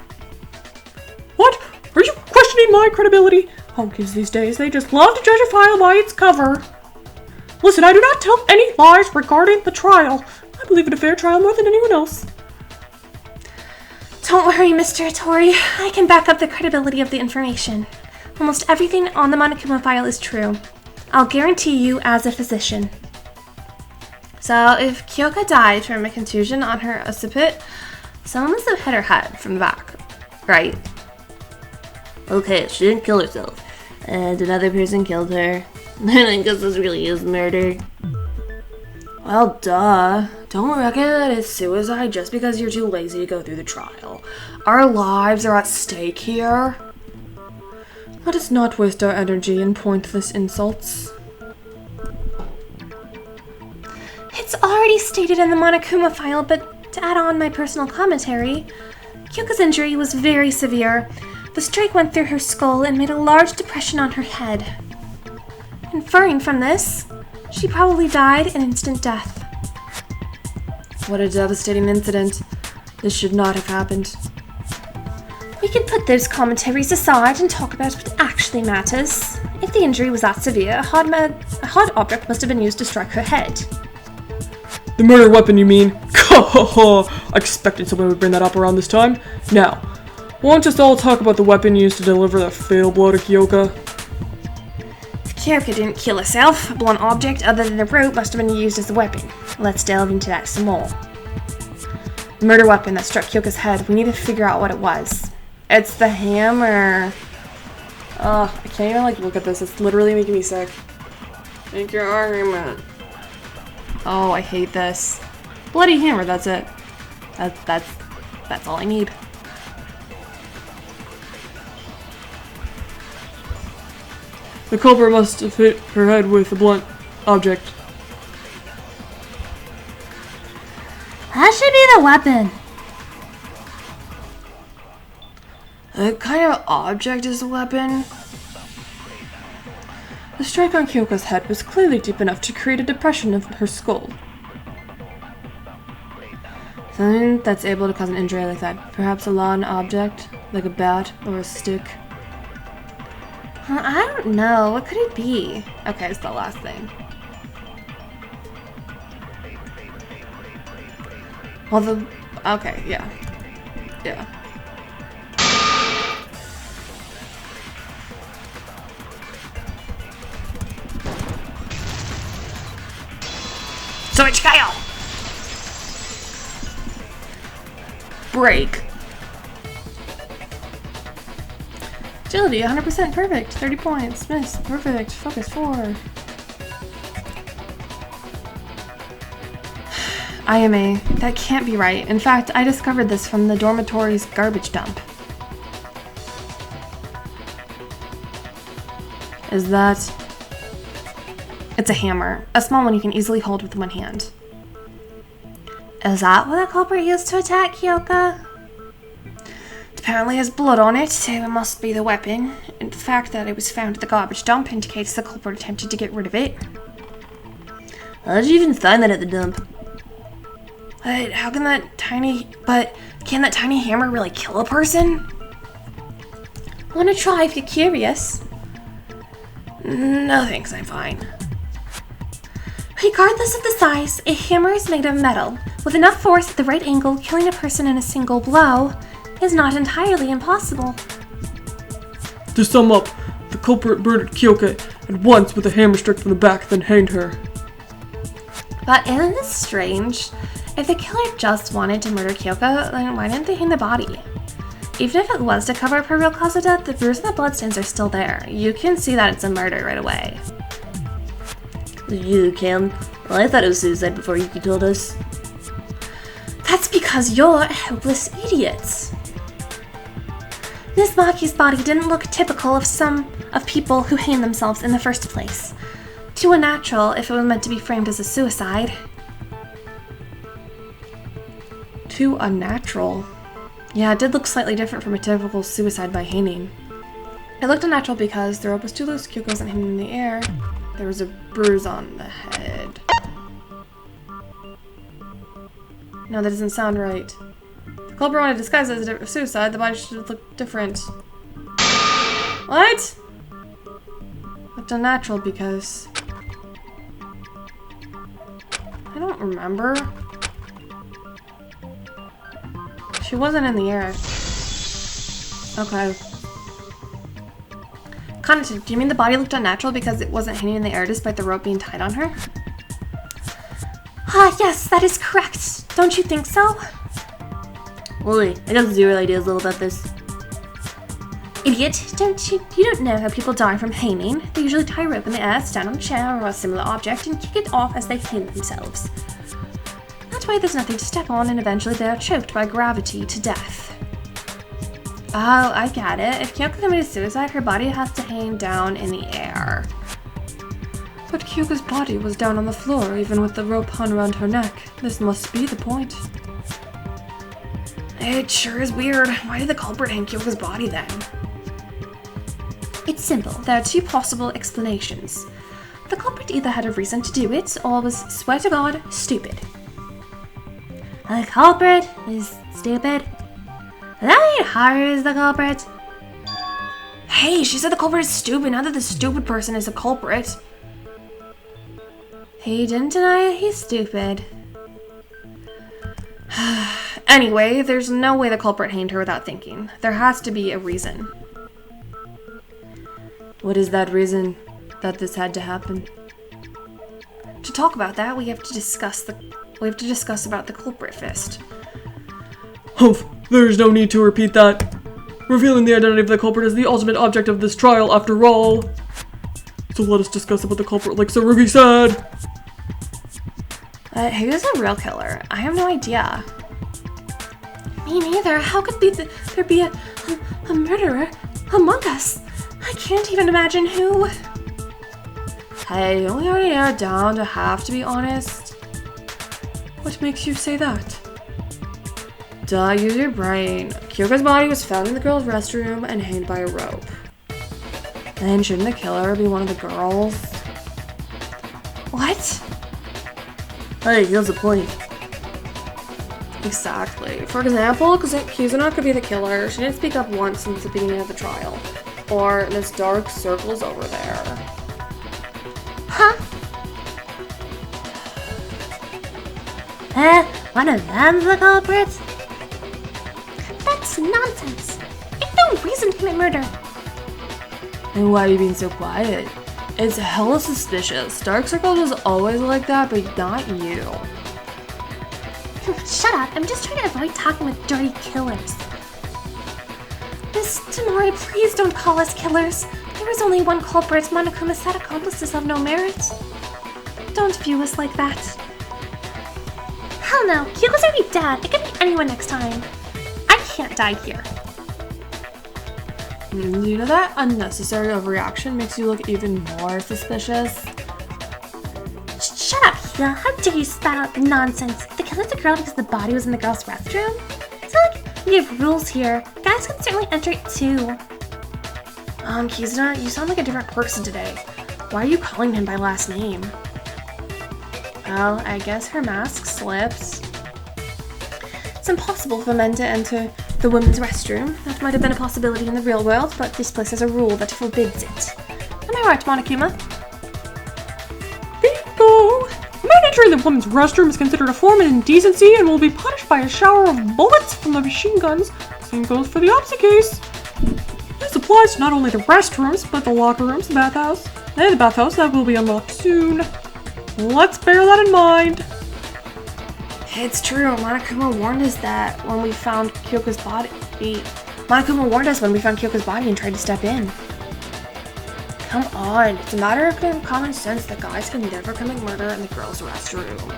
What? Are you questioning my credibility? Honkies these days, they just love to judge a file by its cover. Listen, I do not tell any lies regarding the trial. I believe in a fair trial more than anyone else. Don't worry, Mr. Tori. I can back up the credibility of the information. Almost everything on the Monokuma file is true. I'll guarantee you as a physician. So, if Kyoka died from a contusion on her occiput, someone must have hit her head from the back, right? Okay, she didn't kill herself, and another person killed her. Then I guess this really is murder. Well, duh. Don't reckon that it's suicide just because you're too lazy to go through the trial. Our lives are at stake here. Let us not waste our energy in pointless insults. It's already stated in the Monokuma file, but to add on my personal commentary, Kyoka's injury was very severe. The strike went through her skull and made a large depression on her head. Inferring from this, she probably died an instant death. What a devastating incident. This should not have happened. We can put those commentaries aside and talk about what actually matters. If the injury was that severe, a hard object must have been used to strike her head. The murder weapon, you mean? I expected someone would bring that up around this time. Now, why don't just all talk about the weapon used to deliver the fatal blow to Kyoka? Kyoka didn't kill herself. A blunt object other than the rope must have been used as a weapon. Let's delve into that some more. The murder weapon that struck Kyoka's head, we need to figure out what it was. It's the hammer. I can't even look at this. It's literally making me sick. Make your argument. Oh, I hate this. Bloody hammer, that's it. That's all I need. The culprit must have hit her head with a blunt object. That should be the weapon. What kind of object is a weapon? The strike on Kyoka's head was clearly deep enough to create a depression of her skull. Something that's able to cause an injury like that. Perhaps a lawn object, like a bat or a stick. I don't know. What could it be? Okay, it's the last thing. Well, okay, yeah. Yeah. Switch Kyle! Break. Agility, 100% perfect. 30 points. Miss, perfect. Focus, 4. IMA. That can't be right. In fact, I discovered this from the dormitory's garbage dump. Is that... It's a hammer. A small one you can easily hold with one hand. Is that what the culprit used to attack Kyoka? It apparently has blood on it, so it must be the weapon. And the fact that it was found at the garbage dump indicates the culprit attempted to get rid of it. How did you even find that at the dump? But how can that tiny... But can that tiny hammer really kill a person? Wanna try if you're curious? No thanks, I'm fine. Regardless of the size, a hammer is made of metal. With enough force at the right angle, killing a person in a single blow is not entirely impossible. To sum up, the culprit murdered Kyoka at once with a hammer struck from the back, then hanged her. But isn't this strange? If the killer just wanted to murder Kyoka, then why didn't they hang the body? Even if it was to cover up her real cause of death, the bruise and the bloodstains are still there. You can see that it's a murder right away. You can. Well, I thought it was suicide before you told us. That's because you're a helpless idiot. Miss Maki's body didn't look typical of people who hang themselves in the first place. Too unnatural if it was meant to be framed as a suicide. Too unnatural? Yeah, it did look slightly different from a typical suicide by hanging. It looked unnatural because the rope was too loose, Kyoko wasn't hanging in the air. There was a bruise on the head. No, that doesn't sound right. The culprit wanted to disguise it as a suicide, the body should have looked different. What? Looked unnatural because... I don't remember. She wasn't in the air. Okay. Konatu, do you mean the body looked unnatural because it wasn't hanging in the air despite the rope being tied on her? Ah, yes, that is correct. Don't you think so? Wait, I got zero ideas all about this. Idiot, you don't know how people die from hanging. They usually tie a rope in the air, stand on a chair or a similar object, and kick it off as they hang themselves. That way there's nothing to step on, and eventually they are choked by gravity to death. Oh, I get it. If Kyoko committed suicide, her body has to hang down in the air. But Kyoko's body was down on the floor, even with the rope hung around her neck. This must be the point. It sure is weird. Why did the culprit hang Kyoko's body then? It's simple. There are two possible explanations. The culprit either had a reason to do it, or was, swear to God, stupid. The culprit is stupid? That ain't hard as the culprit. Hey, she said the culprit is stupid, not that the stupid person is a culprit. He didn't deny it, he's stupid. Anyway, there's no way the culprit hanged her without thinking. There has to be a reason. What is that reason that this had to happen? To talk about that, we have to discuss about the culprit fist. Humph, there's no need to repeat that. Revealing the identity of the culprit is the ultimate object of this trial, after all. So let us discuss about the culprit like Sarugi said. Who's the real killer? I have no idea. Me neither. How could there be a murderer among us? I can't even imagine who. Hey, don't we already narrowed down to have to be honest? What makes you say that? Duh, use your brain. Kyoko's body was found in the girls' restroom and hanged by a rope. Then shouldn't the killer be one of the girls? What? Hey, here's the point. Exactly. For example, Kizuna could be the killer. She didn't speak up once since the beginning of the trial. Or this dark circle's over there. Huh? One of them's the culprit? That's nonsense. There's no reason to commit murder. And why are you being so quiet? It's hella suspicious. Dark Circle is always like that, but not you. Shut up. I'm just trying to avoid talking with dirty killers. Miss Tamori, please don't call us killers. There was only one culprit. Monokuma said accomplices have no merit. Don't view us like that. Hell no. Kyoko's already dead. It could be anyone next time. I can't die here. You know that unnecessary overreaction makes you look even more suspicious? Shut up, Hila. How dare you spat out nonsense? The killer's a girl because the body was in the girl's restroom? It's not like we have rules here. Guys can certainly enter it too. Kizuna, you sound like a different person today. Why are you calling him by last name? Well, I guess her mask slipped. It's impossible for men to enter the women's restroom. That might have been a possibility in the real world, but this place has a rule that forbids it. Am I right, Monokuma? Bingo! Men entering the women's restroom is considered a form of indecency and will be punished by a shower of bullets from the machine guns. Same goes for the opposite case. This applies to not only the restrooms, but the locker rooms, the bathhouse, and the bathhouse that will be unlocked soon. Let's bear that in mind. It's true. Monokuma warned us that when we found Kyoko's body. Monokuma warned us when we found Kyoko's body and tried to step in. Come on. It's a matter of common sense that guys can never commit murder in the girls' restroom.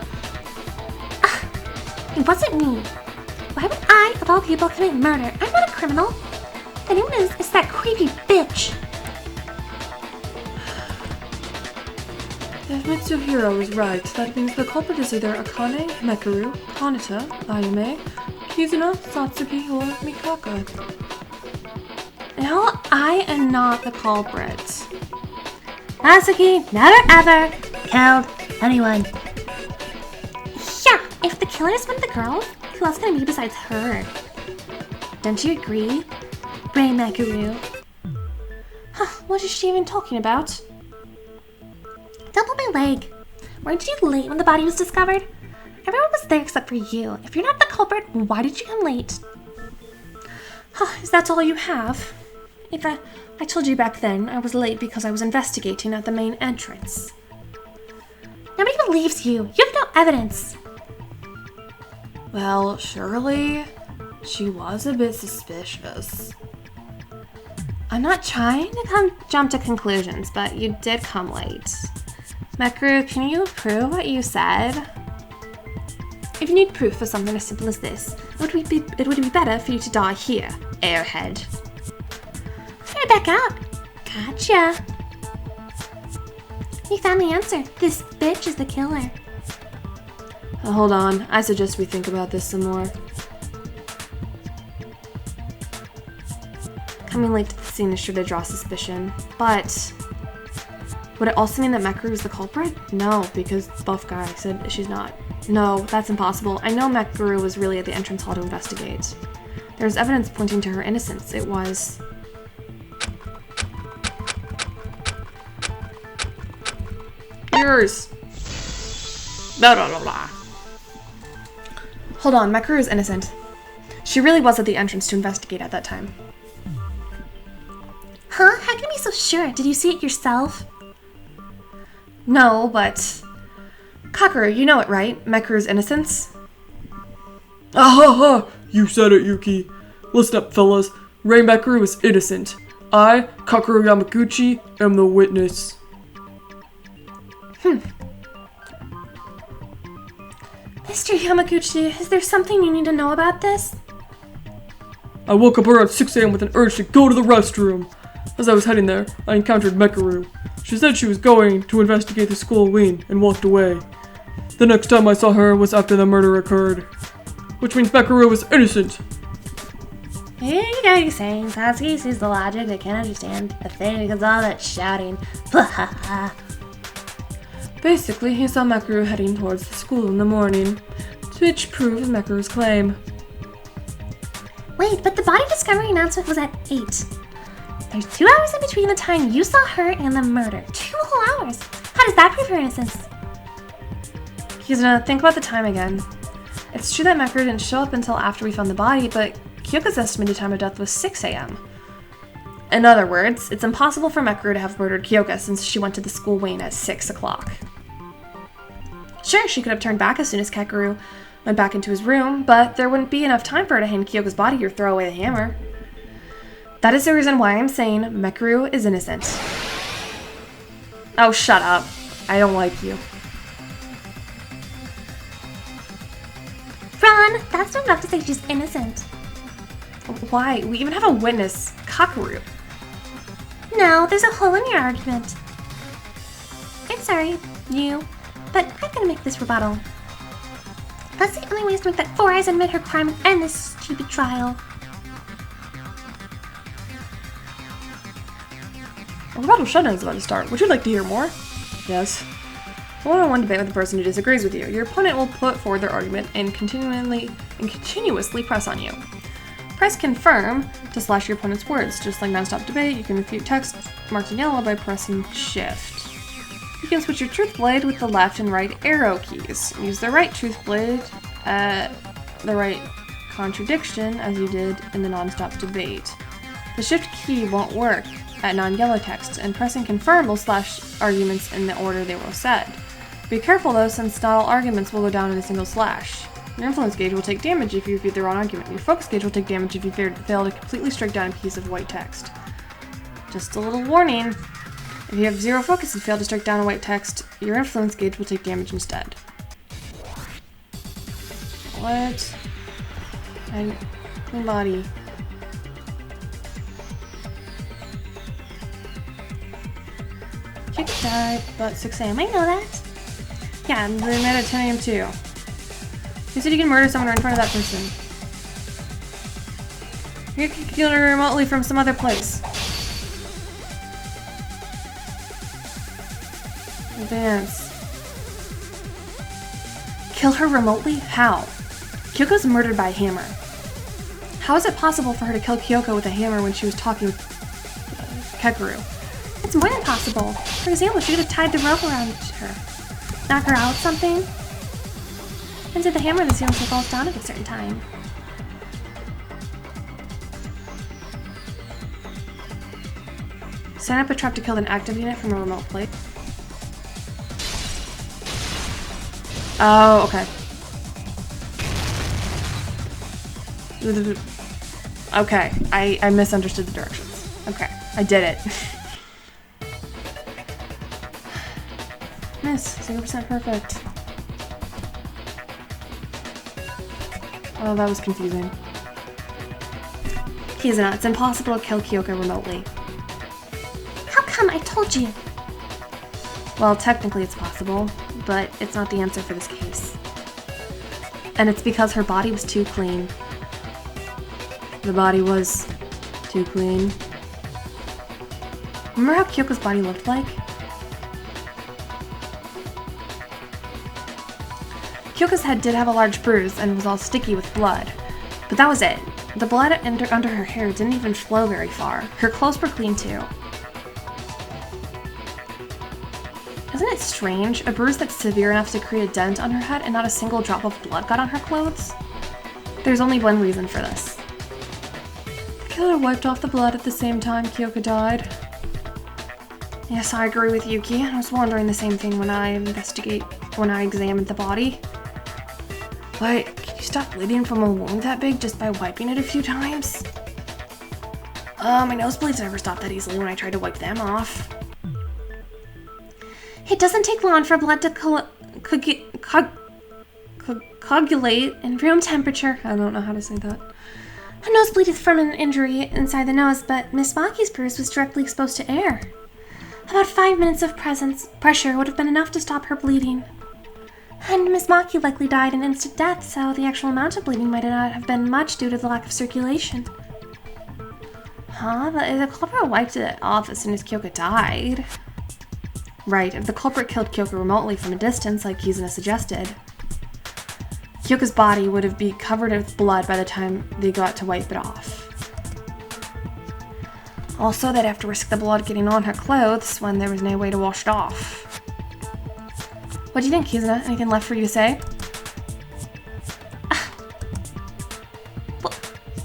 It wasn't me. Why would I, of all people, commit murder? I'm not a criminal. Anyone is that creepy bitch. If Mitsuhiro was right, that means the culprit is either Akane, Mekaru, Hanata, Ayame, Kizuna, Satsuki, or Mikaka. No, I am not the culprit. Satsuki never ever killed anyone. Yeah, if the killer is one of the girls, who else can it be besides her? Don't you agree, Brain Mekaru? Huh, what is she even talking about? Don't pull my leg. Weren't you late when the body was discovered? Everyone was there except for you. If you're not the culprit, why did you come late? Huh, is that all you have? If I told you back then I was late because I was investigating at the main entrance. Nobody believes you. You have no evidence. Well, surely she was a bit suspicious. I'm not trying to jump to conclusions, but you did come late. Mekaru, can you prove what you said? If you need proof for something as simple as this, it would be better for you to die here, airhead. Get back out. Gotcha. You found the answer. This bitch is the killer. Hold on, I suggest we think about this some more. Coming late to the scene is sure to draw suspicion, but would it also mean that Mekaru is the culprit? No, because buff guy said she's not. No, that's impossible. I know Mekaru was really at the entrance hall to investigate. There's evidence pointing to her innocence. It was... yours! Blah blah blah blah. Hold on, Mekaru is innocent. She really was at the entrance to investigate at that time. Huh? How can you be so sure? Did you see it yourself? No, but... Kakeru, you know it, right? Mekaru's innocence? Ah ha ha! You said it, Yuki. Listen up, fellas. Rei Mekaru is innocent. I, Kakeru Yamaguchi, am the witness. Mr. Yamaguchi, is there something you need to know about this? I woke up around 6 a.m. with an urge to go to the restroom. As I was heading there, I encountered Mekaru. She said she was going to investigate the school wing and walked away. The next time I saw her was after the murder occurred, which means Mekaru was innocent. Here you go, you're saying Satsuki sees the logic but can't understand the thing because all that shouting. Basically, he saw Mekaru heading towards the school in the morning, which proves Mekaru's claim. Wait, but the body discovery announcement was at 8. There's 2 hours in between the time you saw her and the murder. 2 whole hours. How does that prove her innocence? Kizuna, think about the time again. It's true that Mekaru didn't show up until after we found the body, but Kyoka's estimated time of death was 6 a.m. In other words, it's impossible for Mekaru to have murdered Kyoka since she went to the school wing at 6 o'clock. Sure, she could have turned back as soon as Kakeru went back into his room, but there wouldn't be enough time for her to hand Kyoka's body or throw away the hammer. That is the reason why I'm saying Mekaru is innocent. Oh, shut up. I don't like you. Ron, that's not enough to say she's innocent. Why? We even have a witness, Kakeru. No, there's a hole in your argument. I'm sorry, you, but I'm gonna make this rebuttal. That's the only way to make that Four Eyes admit her crime and end this stupid trial. A rebuttal showdown is about to start. Would you like to hear more? Yes. A one-on-one debate with the person who disagrees with you. Your opponent will put forward their argument and continuously press on you. Press confirm to slash your opponent's words. Just like non-stop debate, you can refute text marked in yellow by pressing shift. You can switch your truth blade with the left and right arrow keys. Use the right truth blade at the right contradiction as you did in the non-stop debate. The shift key won't work at non-yellow text, and pressing confirm will slash arguments in the order they were said. Be careful though, since not all arguments will go down in a single slash. Your influence gauge will take damage if you refute the wrong argument. Your focus gauge will take damage if you fail to completely strike down a piece of white text. Just a little warning. If you have 0 focus and fail to strike down a white text, your influence gauge will take damage instead. What? Clean body. died about 6 a.m. I know that. Yeah, and they met at 10 a.m. too. You said you can murder someone right in front of that person. You can kill her remotely from some other place. Advance. Kill her remotely? How? Kyoko's murdered by a hammer. How is it possible for her to kill Kyoko with a hammer when she was talking with Kakeru? It's more than possible. For example, she could have tied the rope around her. Knock her out with something. And did the hammer the ceiling falls down at a certain time. Set up a trap to kill an active unit from a remote place. Oh, okay. Okay, I misunderstood the directions. Okay, I did it. Miss, 0% perfect. Oh, that was confusing. Kizuna, it's impossible to kill Kyoko remotely. How come? I told you. Well, technically it's possible, but it's not the answer for this case. And it's because her body was too clean. The body was too clean. Remember how Kyoko's body looked like? Kyoko's head did have a large bruise and was all sticky with blood, but that was it. The blood under her hair didn't even flow very far. Her clothes were clean too. Isn't it strange? A bruise that's severe enough to create a dent on her head and not a single drop of blood got on her clothes? There's only one reason for this. The killer wiped off the blood at the same time Kyoko died. Yes, I agree with Yuki. I was wondering the same thing when I examined the body. But can you stop bleeding from a wound that big just by wiping it a few times? My nosebleeds never stopped that easily when I tried to wipe them off. It doesn't take long for blood to coagulate in room temperature. I don't know how to say that. A nosebleed is from an injury inside the nose, but Miss Maki's bruise was directly exposed to air. About 5 minutes of pressure would have been enough to stop her bleeding. And Miss Maki likely died an instant death, so the actual amount of bleeding might not have been much due to the lack of circulation. Huh? But the culprit wiped it off as soon as Kyoko died. Right, if the culprit killed Kyoko remotely from a distance, like Kizuna suggested, Kyoko's body would have been covered with blood by the time they got to wipe it off. Also, they'd have to risk the blood getting on her clothes when there was no way to wash it off. What do you think, Kizuna? Anything left for you to say?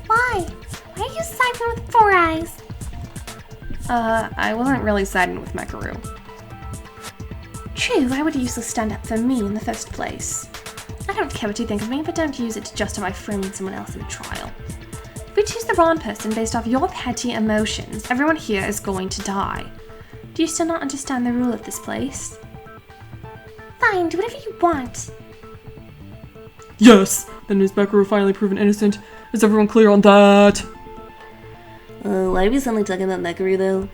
Why? Why are you siding with Four Eyes? I wasn't really siding with Mekaru. True, why would you usually stand up for me in the first place? I don't care what you think of me, but don't use it to justify framing someone else in a trial. If we choose the wrong person based off your petty emotions, everyone here is going to die. Do you still not understand the rule of this place? Fine, do whatever you want. Yes! Then is Mekaru finally proven innocent? Is everyone clear on that? Why are we suddenly talking about Mekaru though?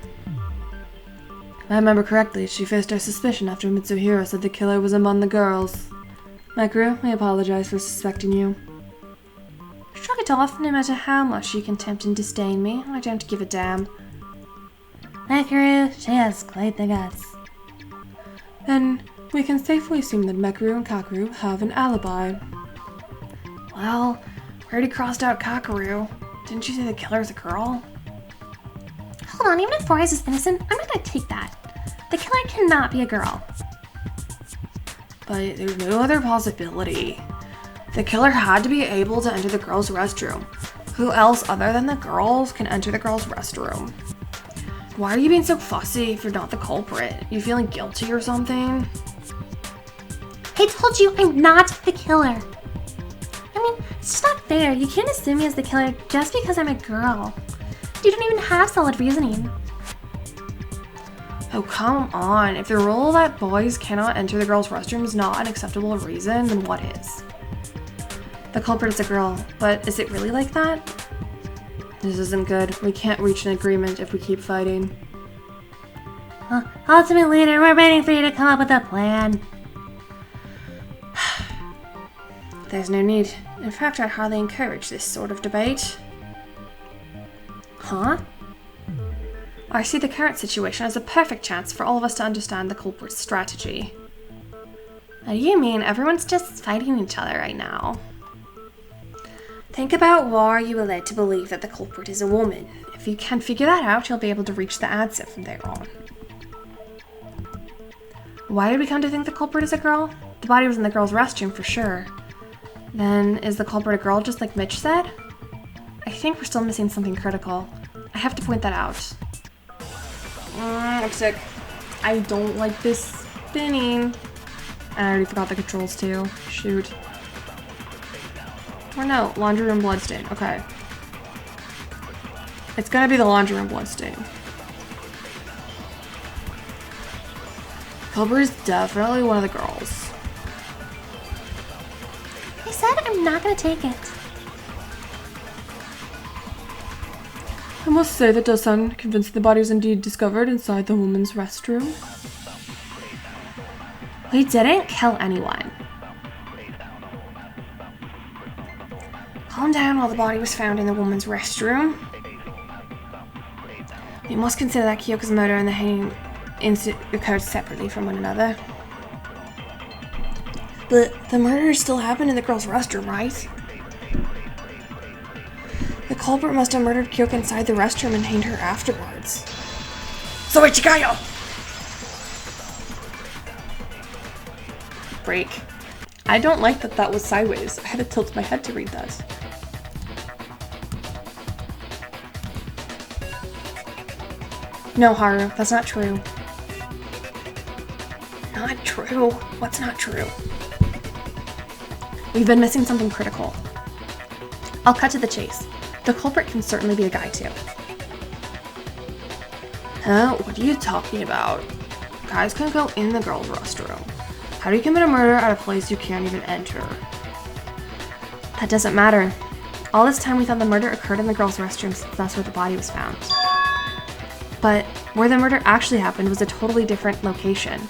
If I remember correctly, she faced our suspicion after Mitsuhiro said the killer was among the girls. Mekaru, I apologize for suspecting you. Shrug it off, no matter how much you contempt and disdain me. I don't give a damn. Mekaru, she has quite the guts. Then we can safely assume that Mekaru and Kakeru have an alibi. Well, we already crossed out Kakeru. Didn't you say the killer's a girl? Hold on, even if Four Eyes is innocent, I'm not gonna take that. The killer cannot be a girl. But there's no other possibility. The killer had to be able to enter the girls' restroom. Who else other than the girls can enter the girls' restroom? Why are you being so fussy if you're not the culprit? You feeling guilty or something? I told you I'm not the killer. I mean, it's just not fair. You can't assume me as the killer just because I'm a girl. You don't even have solid reasoning. Oh, come on. If the rule that boys cannot enter the girls' restroom is not an acceptable reason, then what is? The culprit is a girl, but is it really like that? This isn't good. We can't reach an agreement if we keep fighting. Ultimate leader, we're waiting for you to come up with a plan. There's no need. In fact, I'd hardly encourage this sort of debate. Huh? I see the current situation as a perfect chance for all of us to understand the culprit's strategy. What do you mean? Everyone's just fighting each other right now. Think about why you were led to believe that the culprit is a woman. If you can figure that out, you'll be able to reach the answer from there on. Why did we come to think the culprit is a girl? The body was in the girl's restroom for sure. Then, is the culprit a girl just like Mitch said? I think we're still missing something critical. I have to point that out. I'm sick. I don't like this spinning. And I already forgot the controls too. Shoot. Or no, laundry room bloodstain. Okay. It's gonna be the laundry room bloodstain. Culprit is definitely one of the girls. I said I'm not gonna take it. I must say that does sound convincing. The body was indeed discovered inside the woman's restroom. We didn't kill anyone. Calm down while the body was found in the woman's restroom. We must consider that Kyoka's murder and the hanging incident occurred separately from one another. But the murder still happened in the girl's restroom, right? The culprit must have murdered Kyoka inside the restroom and hanged her afterwards. Soichikayo! Break. I don't like that that was sideways. I had to tilt my head to read that. No, Haru, that's not true. Not true? What's not true? We've been missing something critical. I'll cut to the chase. The culprit can certainly be a guy too. Huh? What are you talking about? Guys can go in the girl's restroom. How do you commit a murder at a place you can't even enter? That doesn't matter. All this time we thought the murder occurred in the girl's restroom since that's where the body was found. But where the murder actually happened was a totally different location.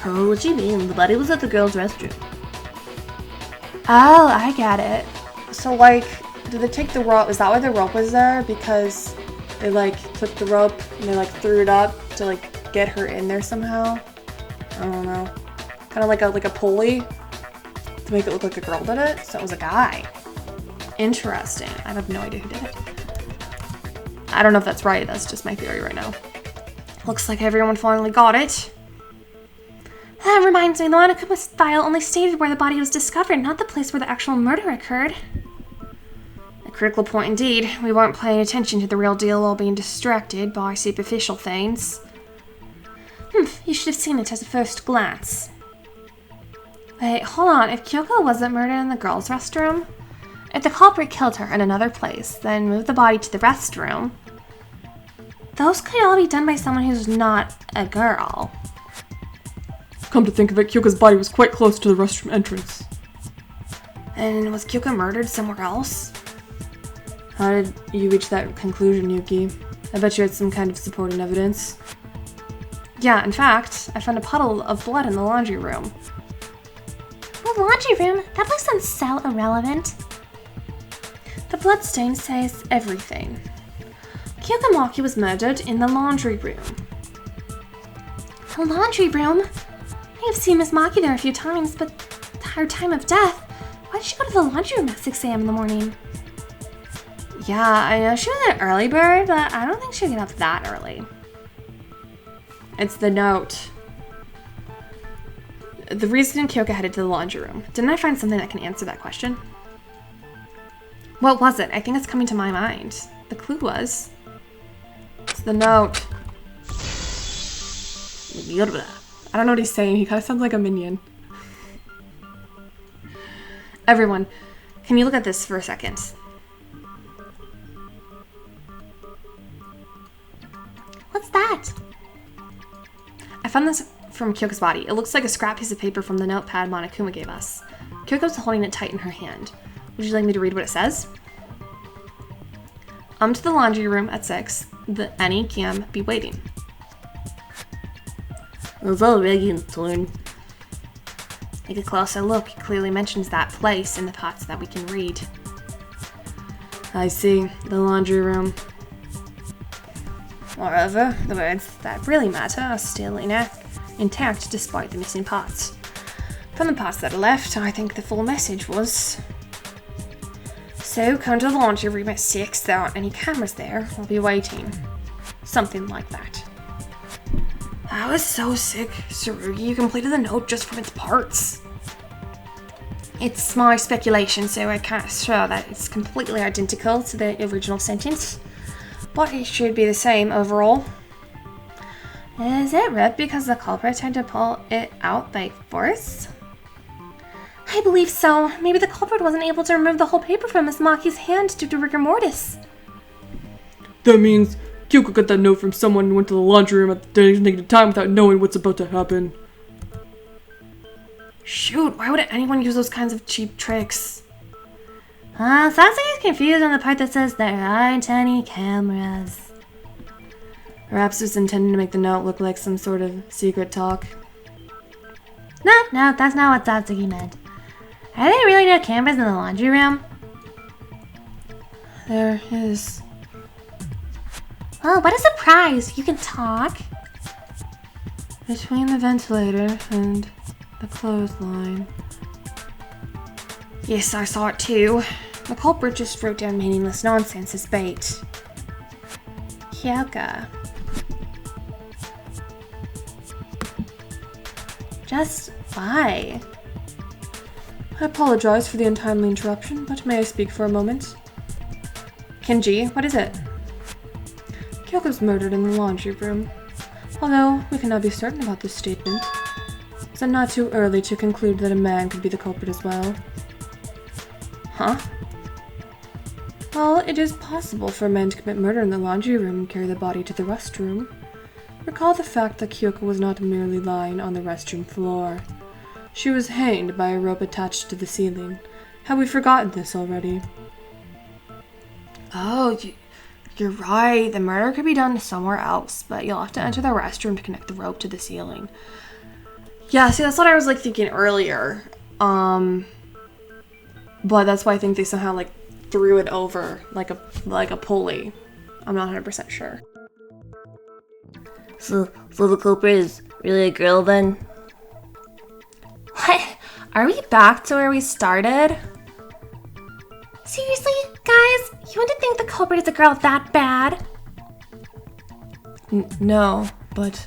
Oh, what do you mean? The body was at the girl's restroom. Oh, I get it. So, like, did they take the rope? Is that why the rope was there? Because they, like, took the rope and they, like, threw it up to, like, get her in there somehow? I don't know. Kind of like a pulley to make it look like a girl did it. So it was a guy. Interesting. I have no idea who did it. I don't know if that's right. That's just my theory right now. Looks like everyone finally got it. That reminds me, the Wanakuma file only stated where the body was discovered, not the place where the actual murder occurred. A critical point indeed. We weren't paying attention to the real deal while being distracted by superficial things. You should have seen it at a first glance. Wait, hold on. If Kyoko wasn't murdered in the girl's restroom, if the culprit killed her in another place, then moved the body to the restroom, those could all be done by someone who's not a girl. Come to think of it, Kyoka's body was quite close to the restroom entrance. And was Kyoka murdered somewhere else? How did you reach that conclusion, Yuki? I bet you had some kind of supporting evidence. Yeah, in fact, I found a puddle of blood in the laundry room. The laundry room? That place sounds so irrelevant. The bloodstain says everything. Kyoka Maki was murdered in the laundry room. The laundry room? I've seen Miss Maki there a few times, but her time of death, why did she go to the laundry room at 6 a.m. in the morning? Yeah, I know she was an early bird, but I don't think she'd get up that early. It's the note. The reason Kyoka headed to the laundry room. Didn't I find something that can answer that question? What was it? I think it's coming to my mind. The clue was... It's the note. I don't know what he's saying. He kind of sounds like a minion. Everyone, can you look at this for a second? What's that? I found this from Kyoko's body. It looks like a scrap piece of paper from the notepad Monokuma gave us. Kyoko's holding it tight in her hand. Would you like me to read what it says? To the laundry room at 6. Annie can be waiting. It's already torn. Take a closer look. It clearly mentions that place in the parts that we can read. I see. The laundry room. Moreover, the words that really matter are still intact despite the missing parts. From the parts that are left, I think the full message was... So, come to the laundry room at 6. There aren't any cameras there. I'll be waiting. Something like that. I was so sick, Tsurugi. You completed the note just from its parts. It's my speculation, so I can't assure that it's completely identical to the original sentence. But it should be the same overall. Is it ripped because the culprit had to pull it out by force? I believe so. Maybe the culprit wasn't able to remove the whole paper from Maki's hand due to rigor mortis. That means Kyoko got that note from someone and went to the laundry room at the designated time without knowing what's about to happen. Shoot, why would anyone use those kinds of cheap tricks? Sasuke is confused on the part that says there aren't any cameras. Perhaps it's intended to make the note look like some sort of secret talk. No, that's not what Satsuki meant. Are there really no cameras in the laundry room? There is. Oh, what a surprise! You can talk. Between the ventilator and the clothesline. Yes, I saw it too. The culprit just wrote down meaningless nonsense as bait. Kyoka. Just why? I apologize for the untimely interruption, but may I speak for a moment? Kenji, what is it? Kyoko's murdered in the laundry room. Although we cannot be certain about this statement, is it not too early to conclude that a man could be the culprit as well? Huh? Well, it is possible for a man to commit murder in the laundry room and carry the body to the restroom. Recall the fact that Kyoko was not merely lying on the restroom floor. She was hanged by a rope attached to the ceiling. Have we forgotten this already? Oh, you're right. The murder could be done somewhere else, but you'll have to enter the restroom to connect the rope to the ceiling. Yeah, see, that's what I was thinking earlier. But that's why I think they somehow threw it over like a pulley. I'm not 100% sure. So the culprit is really a girl then? What? Are we back to where we started? Seriously, guys? You want to think the culprit is a girl that bad? No, but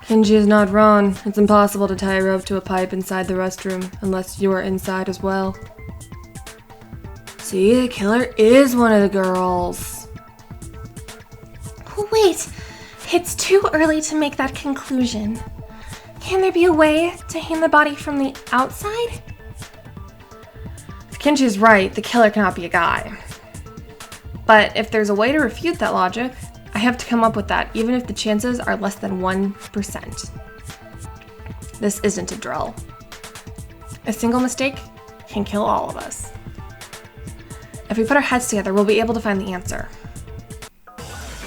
Kenji is not wrong. It's impossible to tie a rope to a pipe inside the restroom unless you are inside as well. See, the killer is one of the girls. Wait, it's too early to make that conclusion. Can there be a way to hang the body from the outside? If Kenji is right, the killer cannot be a guy. But if there's a way to refute that logic, I have to come up with that, even if the chances are less than 1%. This isn't a drill. A single mistake can kill all of us. If we put our heads together, we'll be able to find the answer.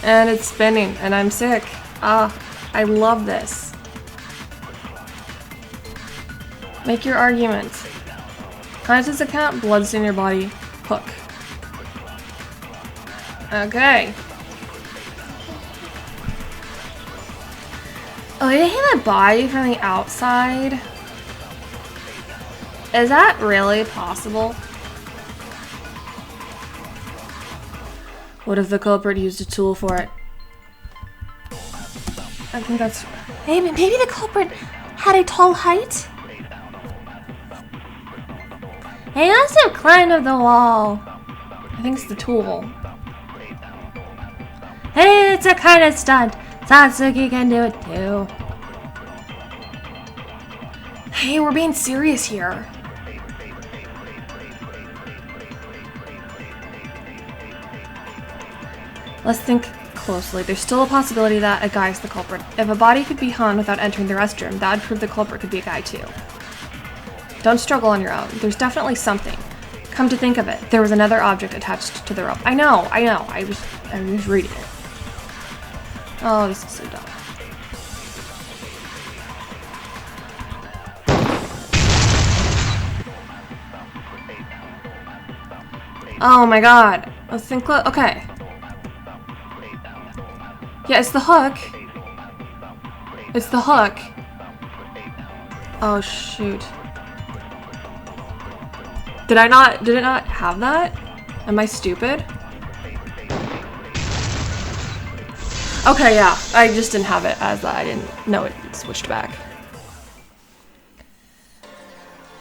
And it's spinning, and I'm sick. I love this. Make your argument. Conscious account, blood's in your body. Hook. Okay. Oh, you hit the body from the outside? Is that really possible? What if the culprit used a tool for it? I think that's... Maybe the culprit had a tall height? He must have climbed up the wall. I think it's the tool. Hey, it's a kind of stunt. Satsuki can do it too. Hey, we're being serious here. Let's think closely. There's still a possibility that a guy is the culprit. If a body could be hung without entering the restroom, that would prove the culprit could be a guy too. Don't struggle on your own. There's definitely something. Come to think of it, there was another object attached to the rope. I know. I was reading it. Oh, this is so dumb. Oh my god. Let's think. Okay. Yeah, it's the hook. It's the hook. Oh shoot. Did it not have that? Am I stupid? Okay, yeah. I just didn't have it as that. I didn't know it switched back.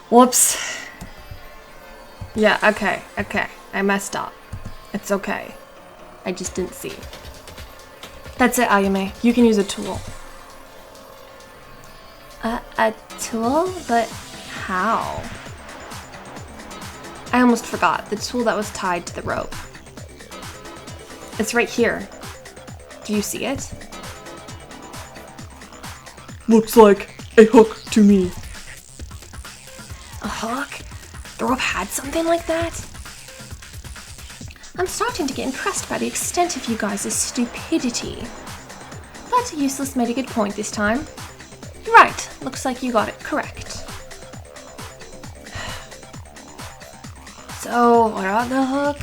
Whoops. Yeah, okay. I messed up. It's okay. I just didn't see. That's it, Ayame. You can use a tool. A tool? But how? I almost forgot. The tool that was tied to the rope. It's right here. Do you see it? Looks like a hook to me. A hook? The rope had something like that? I'm starting to get impressed by the extent of you guys' stupidity. But Useless made a good point this time. You're right. Looks like you got it correct. So, what about the hook?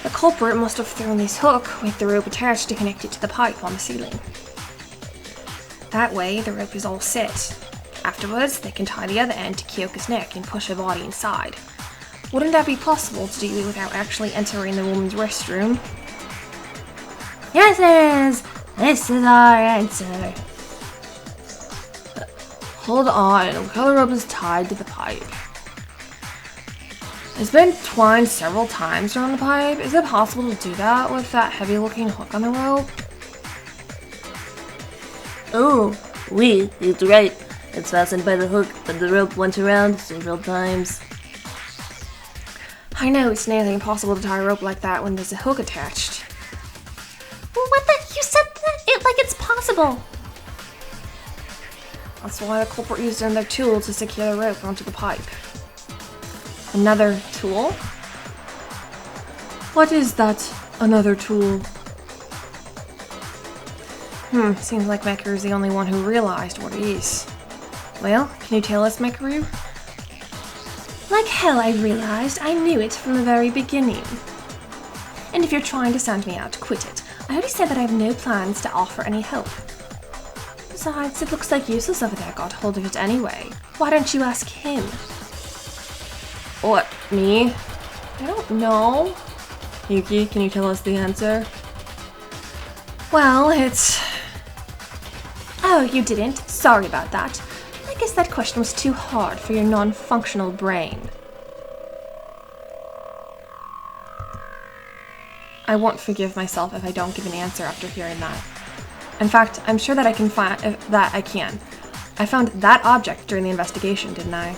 The culprit must have thrown this hook with the rope attached to connect it to the pipe on the ceiling. That way, the rope is all set. Afterwards, they can tie the other end to Kyoka's neck and push her body inside. Wouldn't that be possible to do without actually entering the woman's restroom? Yes, it is! This is our answer. Hold on, look how the rope is tied to the pipe. It's been twined several times around the pipe. Is it possible to do that with that heavy-looking hook on the rope? Oh, it's right. It's fastened by the hook, but the rope went around several times. I know it's nearly impossible to tie a rope like that when there's a hook attached. What the? You said that like it's possible. That's why the culprit used another tool to secure the rope onto the pipe. Another tool? What is that? Another tool? Seems like Mekaru's the only one who realized what it is. Well, can you tell us, Mekaru? Like hell I realized. I knew it from the very beginning. And if you're trying to sound me out, quit it. I already said that I have no plans to offer any help. Besides, it looks like Useless over there got hold of it anyway. Why don't you ask him? What, me? I don't know. Yuki, can you tell us the answer? Well, it's... Oh, you didn't? Sorry about that. I guess that question was too hard for your non-functional brain. I won't forgive myself if I don't give an answer after hearing that. In fact, I'm sure that I can find that I can. I found that object during the investigation, didn't I?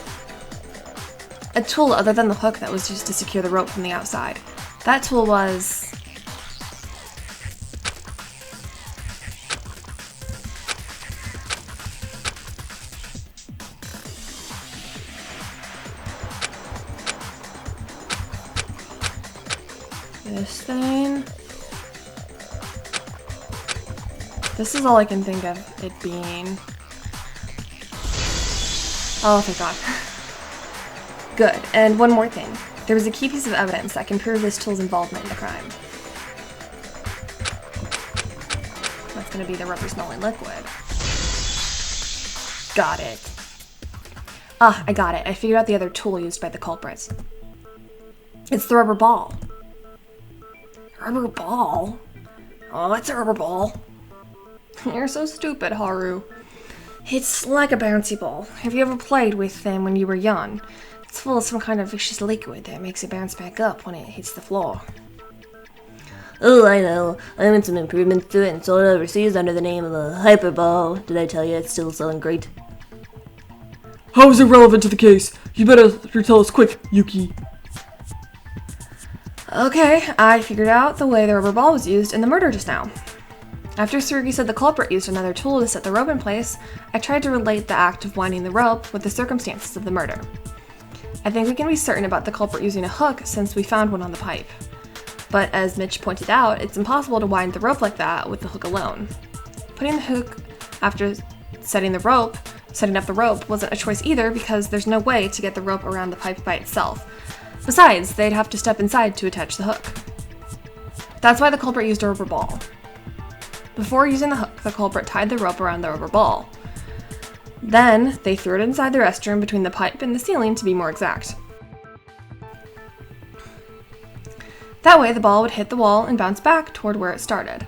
A tool other than the hook that was used to secure the rope from the outside. That tool was... this thing. This is all I can think of it being. Oh, thank God. Good. And one more thing. There was a key piece of evidence that can prove this tool's involvement in the crime. That's gonna be the rubber-smelling liquid. Got it. Ah, I got it. I figured out the other tool used by the culprits. It's the rubber ball. Rubber ball? Oh, it's a rubber ball. You're so stupid, Haru. It's like a bouncy ball. Have you ever played with them when you were young? It's full of some kind of vicious liquid that makes it bounce back up when it hits the floor. Oh, I know. I made some improvements to it and sold it overseas under the name of a hyper ball. Did I tell you it's still selling great? How is it relevant to the case? You better tell us quick, Yuki. Okay, I figured out the way the rubber ball was used in the murder just now. After Tsurugi said the culprit used another tool to set the rope in place, I tried to relate the act of winding the rope with the circumstances of the murder. I think we can be certain about the culprit using a hook since we found one on the pipe. But as Mitch pointed out, it's impossible to wind the rope like that with the hook alone. Putting the hook after setting up the rope wasn't a choice either because there's no way to get the rope around the pipe by itself. Besides, they'd have to step inside to attach the hook. That's why the culprit used a rubber ball. Before using the hook, the culprit tied the rope around the rubber ball. Then, they threw it inside the restroom between the pipe and the ceiling to be more exact. That way, the ball would hit the wall and bounce back toward where it started.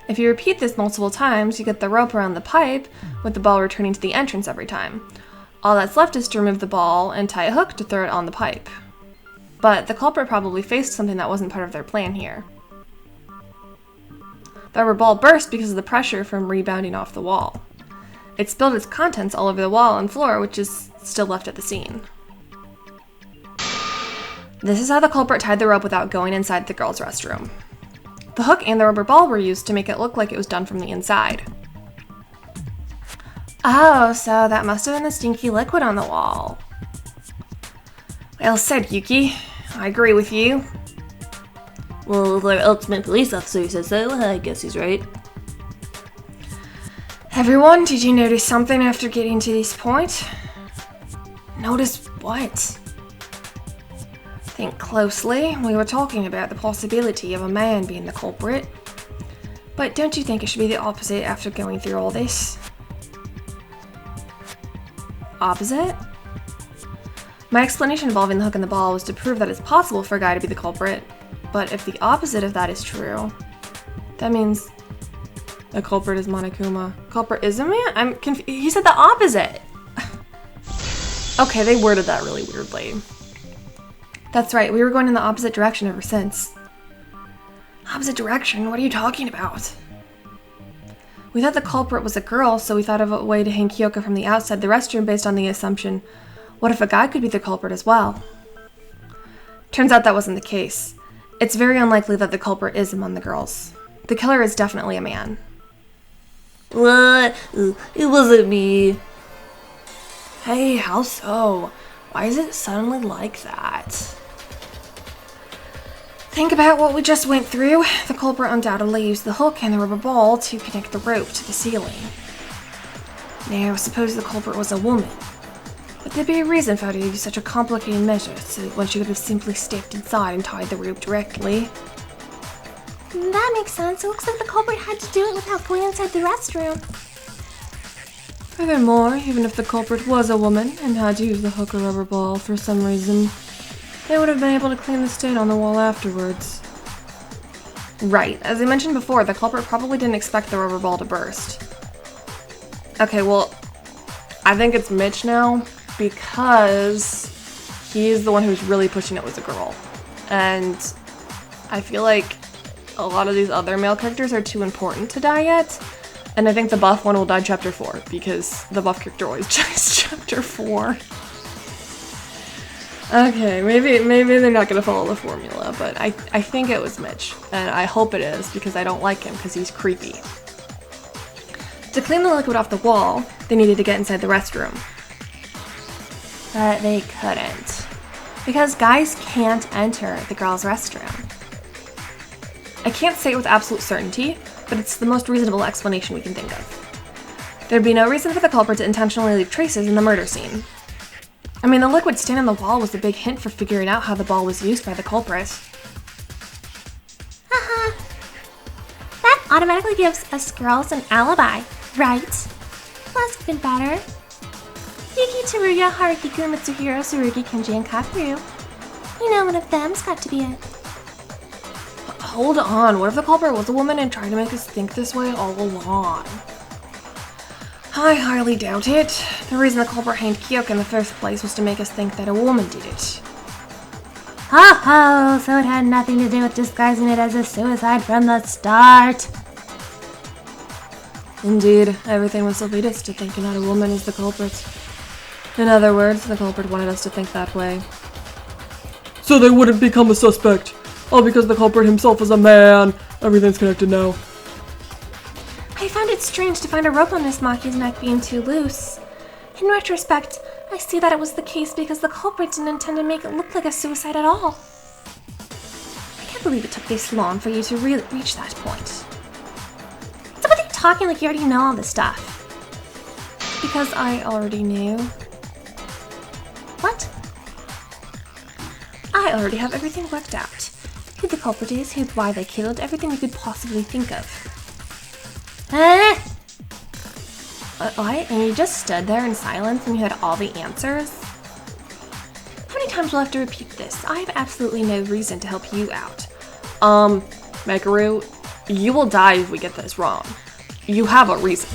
If you repeat this multiple times, you get the rope around the pipe, with the ball returning to the entrance every time. All that's left is to remove the ball and tie a hook to throw it on the pipe. But the culprit probably faced something that wasn't part of their plan here. The rubber ball burst because of the pressure from rebounding off the wall. It spilled its contents all over the wall and floor, which is still left at the scene. This is how the culprit tied the rope without going inside the girls' restroom. The hook and the rubber ball were used to make it look like it was done from the inside. Oh, so that must have been the stinky liquid on the wall. Well said, Yuki. I agree with you. Well, if our ultimate police officer says so, I guess he's right. Everyone, did you notice something after getting to this point? Notice what? Think closely. We were talking about the possibility of a man being the culprit. But don't you think it should be the opposite after going through all this? Opposite? My explanation involving the hook and the ball was to prove that it's possible for a guy to be the culprit. But if the opposite of that is true, that means the culprit is Monokuma. Culprit is a man? I'm confused. He said the opposite. Okay, they worded that really weirdly. That's right, we were going in the opposite direction ever since. Opposite direction? What are you talking about? We thought the culprit was a girl, so we thought of a way to hang Kyoka from the outside the restroom based on the assumption, what if a guy could be the culprit as well? Turns out that wasn't the case. It's very unlikely that the culprit is among the girls. The killer is definitely a man. What? It wasn't me. Hey, how so? Why is it suddenly like that? Think about what we just went through. The culprit undoubtedly used the hook and the rubber ball to connect the rope to the ceiling. Now, suppose the culprit was a woman. Would there be a reason for her to use such a complicated measure when she could have simply stepped inside and tied the rope directly? That makes sense. It looks like the culprit had to do it without going inside the restroom. Furthermore, even if the culprit was a woman and had to use the hook or rubber ball for some reason, they would have been able to clean the stain on the wall afterwards. Right. As I mentioned before, the culprit probably didn't expect the rubber ball to burst. Okay, well, I think it's Mitch now because he's the one who's really pushing it was a girl. And I feel like a lot of these other male characters are too important to die yet. And I think the buff one will die chapter 4 because the buff character always dies chapter 4. Okay, maybe they're not gonna follow the formula, but I think it was Mitch, and I hope it is because I don't like him because he's creepy. To clean the liquid off the wall, they needed to get inside the restroom. But they couldn't, because guys can't enter the girls' restroom. I can't say it with absolute certainty, but it's the most reasonable explanation we can think of. There'd be no reason for the culprit to intentionally leave traces in the murder scene. I mean, the liquid stain on the wall was a big hint for figuring out how the ball was used by the culprit. Haha. That automatically gives us girls an alibi, right? Plus, even better. Yuki, Teruya, Harukiku, Mitsuhiro, Tsurugi, Kenji, and Kakeru. You know, one of them's got to be it. Hold on, what if the culprit was a woman and tried to make us think this way all along? I highly doubt it. The reason the culprit hanged Kyoka in the first place was to make us think that a woman did it. Ho ho! So it had nothing to do with disguising it as a suicide from the start. Indeed, everything must lead us to thinking that a woman is the culprit. In other words, the culprit wanted us to think that way. So they wouldn't become a suspect. All because the culprit himself is a man. Everything's connected now. I found it strange to find a rope on Miss Maki's neck being too loose. In retrospect, I see that it was the case because the culprit didn't intend to make it look like a suicide at all. I can't believe it took this long for you to really reach that point. So what are you talking like you already know all this stuff? Because I already knew. What? I already have everything worked out. Who the culprit is, why they killed, everything you could possibly think of. What? And you just stood there in silence and you had all the answers? How many times will I have to repeat this? I have absolutely no reason to help you out. Mekaru, you will die if we get this wrong. You have a reason.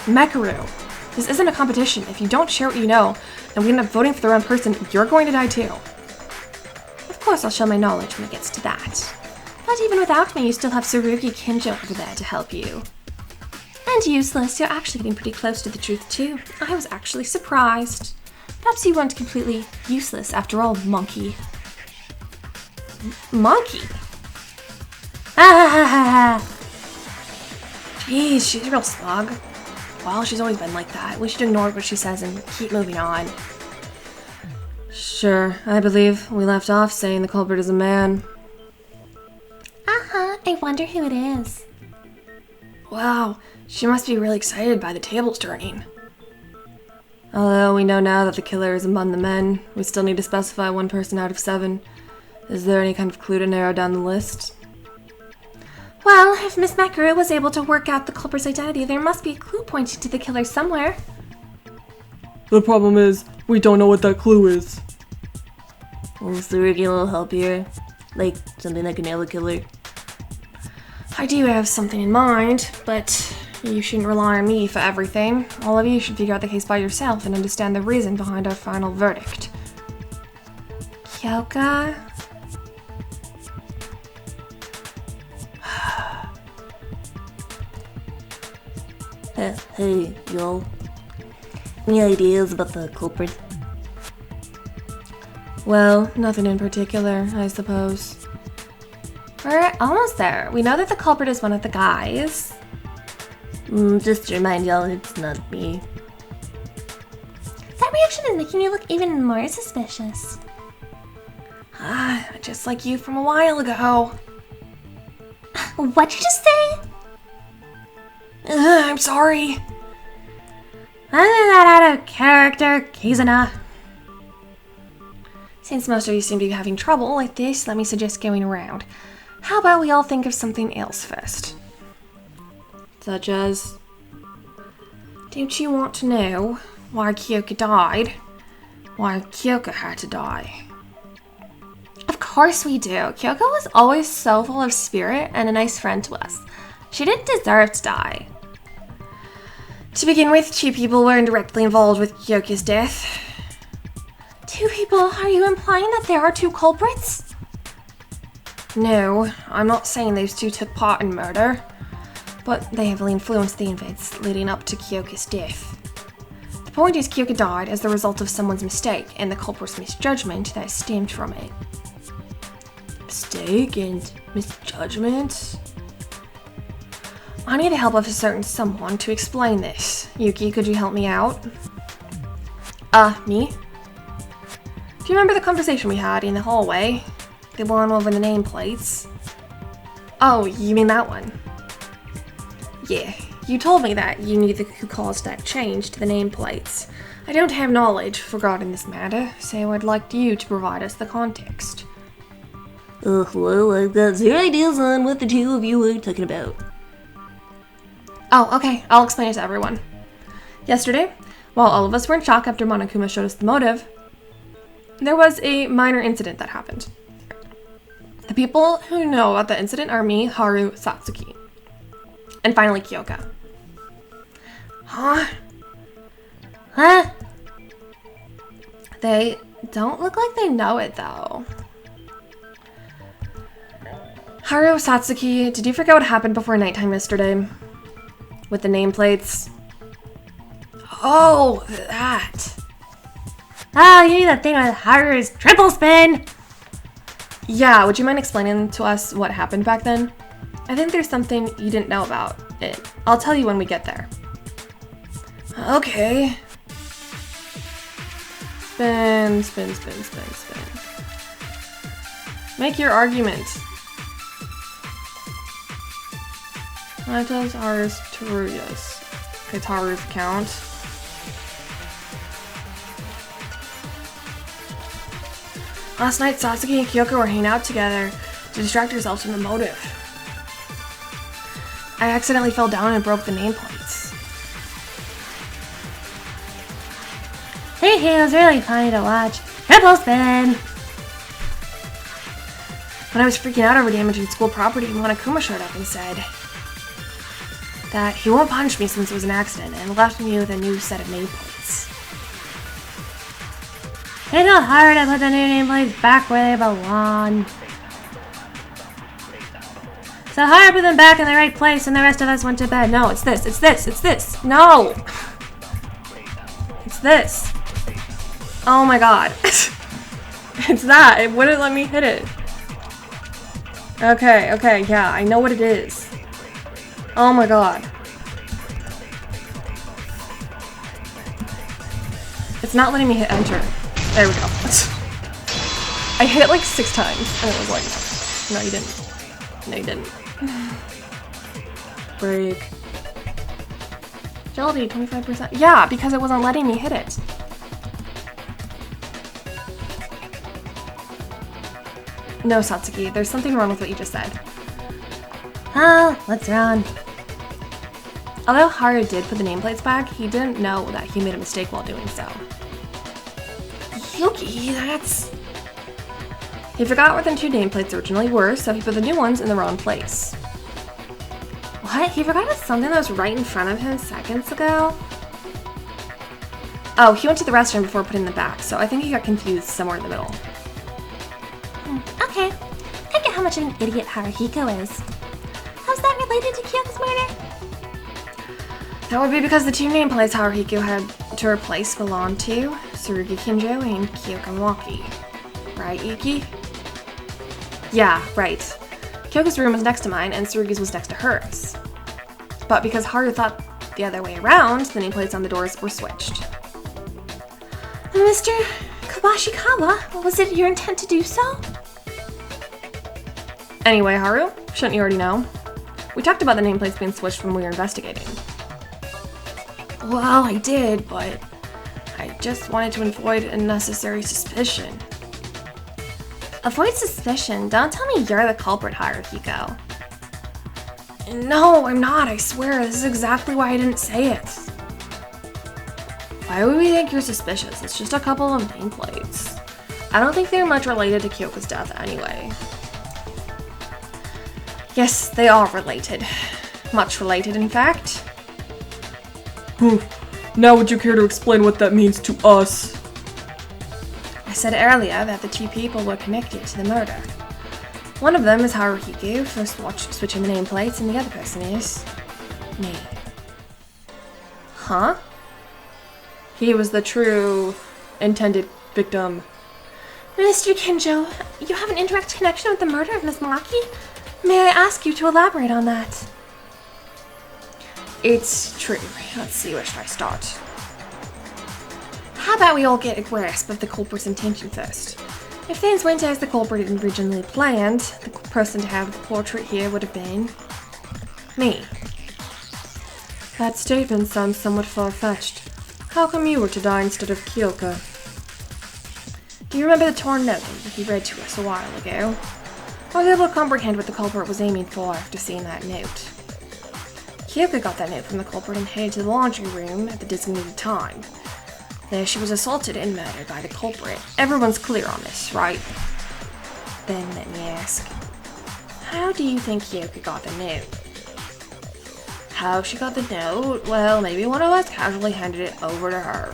Mekaru, this isn't a competition. If you don't share what you know, and we end up voting for the wrong person, you're going to die too. Of course I'll show my knowledge when it gets to that. But even without me, you still have Tsurugi Kinjo over there to help you. And useless, you're actually getting pretty close to the truth too. I was actually surprised. Perhaps you weren't completely useless after all, monkey. Monkey? Jeez, she's a real slug. Well, she's always been like that. We should ignore what she says and keep moving on. Sure, I believe we left off saying the culprit is a man. I wonder who it is. Wow, she must be really excited by the tables turning. Although we know now that the killer is among the men, we still need to specify one person out of 7. Is there any kind of clue to narrow down the list? Well, if Miss Mekaru was able to work out the culprit's identity, there must be a clue pointing to the killer somewhere. The problem is, we don't know what that clue is. Will Tsurugi a little help here? Like, something that can nail the killer? I do have something in mind, but you shouldn't rely on me for everything. All of you should figure out the case by yourself and understand the reason behind our final verdict. Kyoka? Hey, y'all. Any ideas about the culprit? Well, nothing in particular, I suppose. We're almost there. We know that the culprit is one of the guys. Just to remind y'all, it's not me. That reaction is making you look even more suspicious. Just like you from a while ago. What'd you just say? I'm sorry. That out of character, Kizuna. Since most of you seem to be having trouble like this, let me suggest going around. How about we all think of something else first? Such as... Don't you want to know why Kyoka died? Why Kyoka had to die? Of course we do. Kyoko was always so full of spirit and a nice friend to us. She didn't deserve to die. To begin with, 2 people were indirectly involved with Kyoka's death. 2 people? Are you implying that there are 2 culprits? No, I'm not saying those 2 took part in murder, but they heavily influenced the events leading up to Kyoka's death. The point is, Kyoka died as the result of someone's mistake and the culprit's misjudgment that stemmed from it. Mistake and misjudgment? I need the help of a certain someone to explain this. Yuki, could you help me out? Me? Do you remember the conversation we had in the hallway? The one over the nameplates? Oh, you mean that one? Yeah, you told me that you knew who caused that change to the nameplates. I don't have knowledge regarding this matter, so I'd like you to provide us the context. Well, I've got 0 ideas on what the 2 of you were talking about. Oh, okay, I'll explain it to everyone. Yesterday, while all of us were in shock after Monokuma showed us the motive, there was a minor incident that happened. The people who know about the incident are me, Haru, Satsuki, and finally Kyoka. Huh? They don't look like they know it, though. Haru, Satsuki, did you forget what happened before nighttime yesterday? With the nameplates? Oh, that. Oh, you mean that thing with Haru's triple spin? Yeah, would you mind explaining to us what happened back then? I think there's something you didn't know about it. I'll tell you when we get there. Okay. Spin, spin, spin, spin, spin. Make your argument. Anata's Haru's Teruya's. Okay, Haru's account. Last night, Satsuki and Kyoko were hanging out together to distract herself from the motive. I accidentally fell down and broke the nameplates. It was really funny to watch. Triple spin! When I was freaking out over damaging school property, Monokuma showed up and said that he won't punish me since it was an accident and left me with a new set of nameplates. It's not hard to put the new nameplates back where they belong. So Haru put them back in the right place and the rest of us went to bed. No, it's this, it's this, it's this. No! It's this. Oh my god. It's that. It wouldn't let me hit it. Okay, yeah, I know what it is. Oh my god. It's not letting me hit enter. There we go. I hit it like 6 times and it was like, no you didn't. No you didn't. Break. Agility, 25%. Yeah, because it wasn't letting me hit it. No, Satsuki, there's something wrong with what you just said. Oh, let's run. Although Haru did put the nameplates back, he didn't know that he made a mistake while doing so. Yuki, that's... He forgot where the 2 nameplates originally were, so he put the new ones in the wrong place. What? He forgot about something that was right in front of him seconds ago? Oh, he went to the restroom before putting them back, so I think he got confused somewhere in the middle. Okay, I get how much of an idiot Haruhiko is. How's that related to Kyoko's murder? That would be because the 2 nameplates Haruhiko had to replace belonged to Tsurugi Kinjo and Kyoko Mawaki. Right, Yuki? Yeah, right. Kyoko's room was next to mine and Tsurugi's was next to hers. But because Haru thought the other way around, the nameplates on the doors were switched. Mr. Kabashikawa, was it your intent to do so? Anyway, Haru, shouldn't you already know? We talked about the nameplates being switched when we were investigating. Well, I did, but I just wanted to avoid unnecessary suspicion. Avoid suspicion? Don't tell me you're the culprit, Haruhiko. No, I'm not, I swear. This is exactly why I didn't say it. Why would we think you're suspicious? It's just a couple of nameplates. I don't think they're much related to Kyoko's death anyway. Yes, they are related. Much related, in fact. Now would you care to explain what that means to us? I said earlier that the 2 people were connected to the murder. One of them is Haruhiko, first switching the nameplates, and the other person is... me. Huh? He was the true intended victim. Mr. Kinjo, you have an indirect connection with the murder of Miss Maki? May I ask you to elaborate on that? It's true. Let's see, where should I start? How about we all get a grasp of the culprit's intention first? If things went as the culprit had originally planned, the person to have the portrait here would have been... me. That statement sounds somewhat far-fetched. How come you were to die instead of Kyoko? Do you remember the torn note that he read to us a while ago? I was able to comprehend what the culprit was aiming for after seeing that note. Kyoko got that note from the culprit and headed to the laundry room at the designated time. There she was assaulted and murdered by the culprit. Everyone's clear on this, right? Then let me ask, how do you think Kyoko got the note? How she got the note? Well, maybe one of us casually handed it over to her.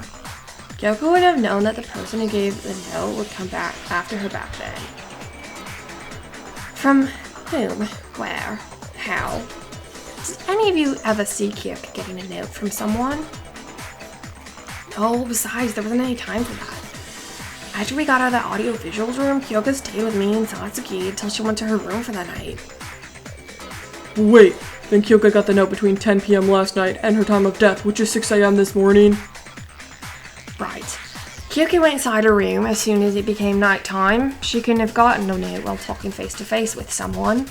Kyoko would have known that the person who gave the note would come back after her back then. From whom? Where? How? Did any of you ever see Kyoko getting a note from someone? No, besides, there wasn't any time for that. After we got out of the audio-visuals room, Kyoko stayed with me and Satsuki until she went to her room for the night. Wait, then Kyoko got the note between 10 p.m. last night and her time of death, which is 6 a.m. this morning? Right. Kyoka went inside her room as soon as it became nighttime. She couldn't have gotten a note while talking face to face with someone.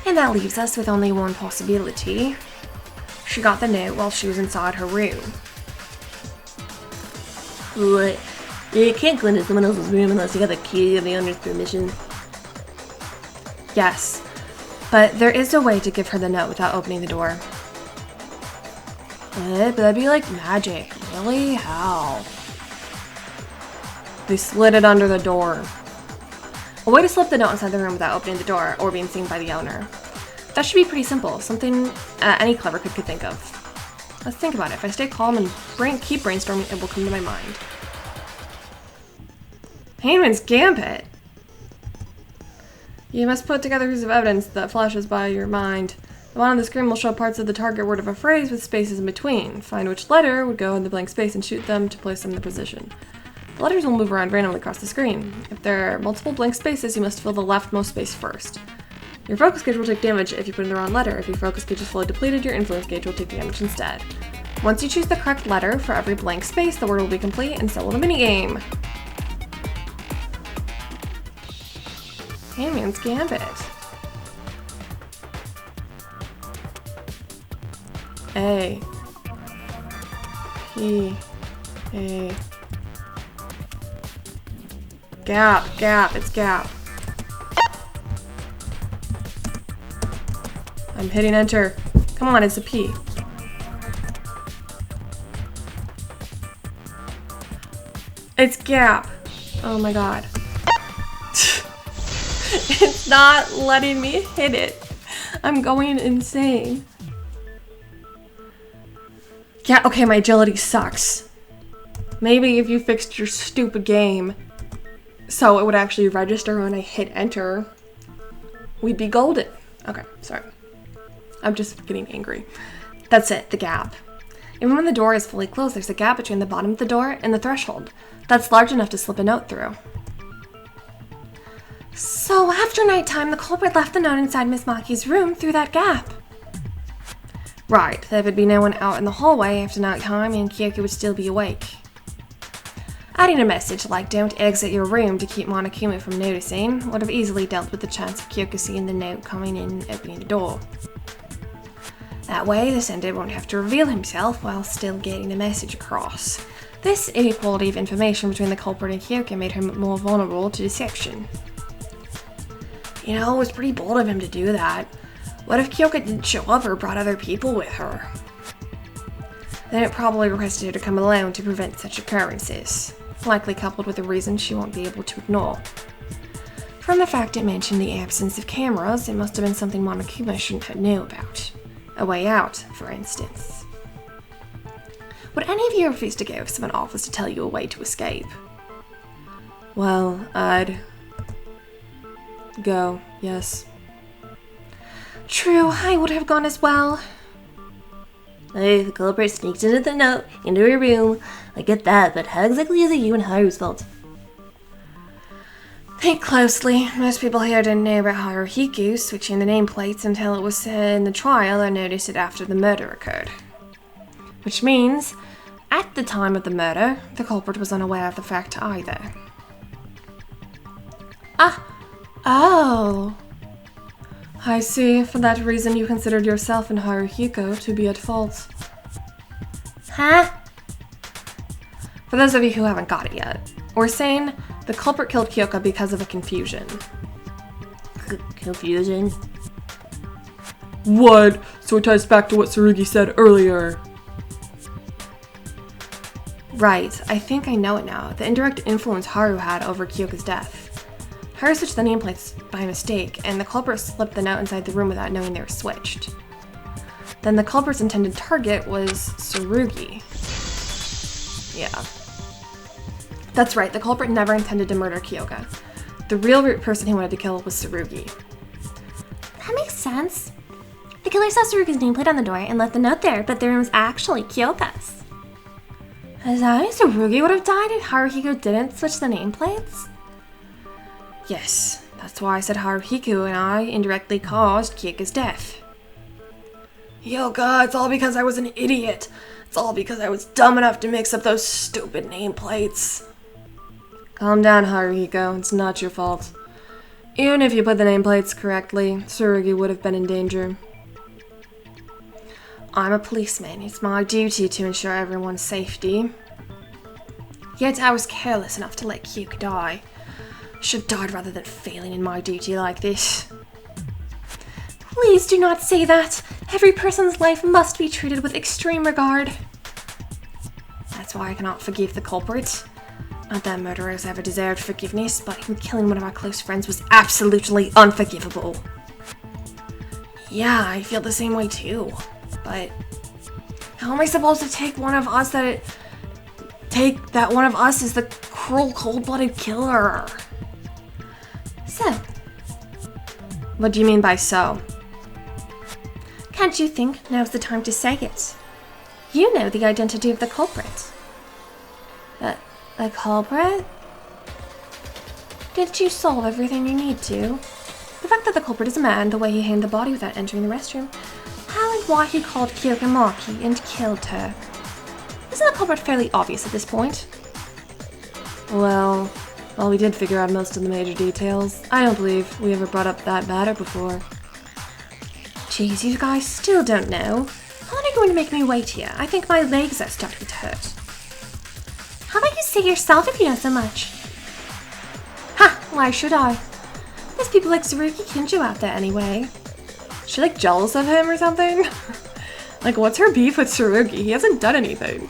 And that leaves us with only one possibility. She got the note while she was inside her room. What? You can't go into someone else's room unless you got the key and the owner's permission. Yes, but there is a way to give her the note without opening the door. But that'd be like magic. Really? How? They slid it under the door. A way to slip the note inside the room without opening the door or being seen by the owner. That should be pretty simple. Something any clever kid could think of. Let's think about it. If I stay calm and keep brainstorming, it will come to my mind. Haman's Gambit. You must put together a piece of evidence that flashes by your mind. The bottom of the screen will show parts of the target word of a phrase with spaces in between. Find which letter would go in the blank space and shoot them to place them in the position. The letters will move around randomly across the screen. If there are multiple blank spaces, you must fill the leftmost space first. Your focus gauge will take damage if you put in the wrong letter. If your focus gauge is fully depleted, your influence gauge will take damage instead. Once you choose the correct letter for every blank space, the word will be complete, and so will the minigame. Haman's Gambit. A. E. A. Gap, it's gap. I'm hitting enter. Come on, it's a P. It's gap. Oh my god. It's not letting me hit it. I'm going insane. Yeah, okay, my agility sucks. Maybe if you fixed your stupid game so it would actually register when I hit enter, we'd be golden. Okay, sorry. I'm just getting angry. That's it, the gap. Even when the door is fully closed, there's a gap between the bottom of the door and the threshold. That's large enough to slip a note through. So after nighttime, the culprit left the note inside Miss Maki's room through that gap. Right, there would be no one out in the hallway after nighttime and Kyoka would still be awake. Adding a message like "Don't exit your room" to keep Monokuma from noticing would have easily dealt with the chance of Kyoka seeing the note coming in and opening the door. That way, the sender won't have to reveal himself while still getting the message across. This inequality of information between the culprit and Kyoka made her more vulnerable to deception. You know, it was pretty bold of him to do that. What if Kyoka didn't show up or brought other people with her? Then it probably requested her to come alone to prevent such occurrences, likely coupled with a reason she won't be able to ignore. From the fact it mentioned the absence of cameras, it must have been something Monokuma shouldn't have known about. A way out, for instance. Would any of you refuse to go if someone offers to tell you a way to escape? Well, I'd go, yes. True, I would have gone as well. Hey, the culprit sneaked into the note, into her room. I get that, but how exactly is it you and Haru's fault? Think closely. Most people here didn't know about Haruhiku switching the nameplates until it was in the trial or noticed it after the murder occurred. Which means, at the time of the murder, the culprit was unaware of the fact either. Oh. I see. For that reason, you considered yourself and Haruhiko to be at fault. Huh? For those of you who haven't got it yet, we're saying the culprit killed Kyoka because of a confusion. Confusion? What? So it ties back to what Tsurugi said earlier. Right, I think I know it now. The indirect influence Haru had over Kyoka's death. Haru switched the nameplates by mistake, and the culprit slipped the note inside the room without knowing they were switched. Then the culprit's intended target was Tsurugi. Yeah. That's right, the culprit never intended to murder Kyoka. The real root person he wanted to kill was Tsurugi. That makes sense. The killer saw Tsurugi's nameplate on the door and left the note there, but the room was actually Kyoka's. Is that why Tsurugi would have died if Haruhiko didn't switch the nameplates? Yes, that's why I said Haruhiko and I indirectly caused Kyoka's death. Yo, God, it's all because I was an idiot. It's all because I was dumb enough to mix up those stupid nameplates. Calm down, Haruhiko. It's not your fault. Even if you put the nameplates correctly, Tsurugi would have been in danger. I'm a policeman. It's my duty to ensure everyone's safety. Yet I was careless enough to let Kyuka die. I should have died rather than failing in my duty like this. Please do not say that. Every person's life must be treated with extreme regard. That's why I cannot forgive the culprit. Not that murderers ever deserved forgiveness, but him killing one of our close friends was absolutely unforgivable. Yeah, I feel the same way too. But how am I supposed to take that one of us is the cruel, cold-blooded killer? So, what do you mean by so? can't you think now's the time to say it? You know the identity of the culprit. The culprit? Did you solve everything you need to? The fact that the culprit is a man, the way he hid the body without entering the restroom, how and why he called Kyuka Maki and killed her. Isn't the culprit fairly obvious at this point? Well, we did figure out most of the major details. I don't believe we ever brought up that matter before. Jeez, you guys still don't know. How long are you going to make me wait here? I think my legs are starting to hurt. How about you say yourself if you know so much? Ha! Why should I? There's people like Tsurugi Kinjo out there anyway. Is she like jealous of him or something? Like, what's her beef with Tsurugi? He hasn't done anything.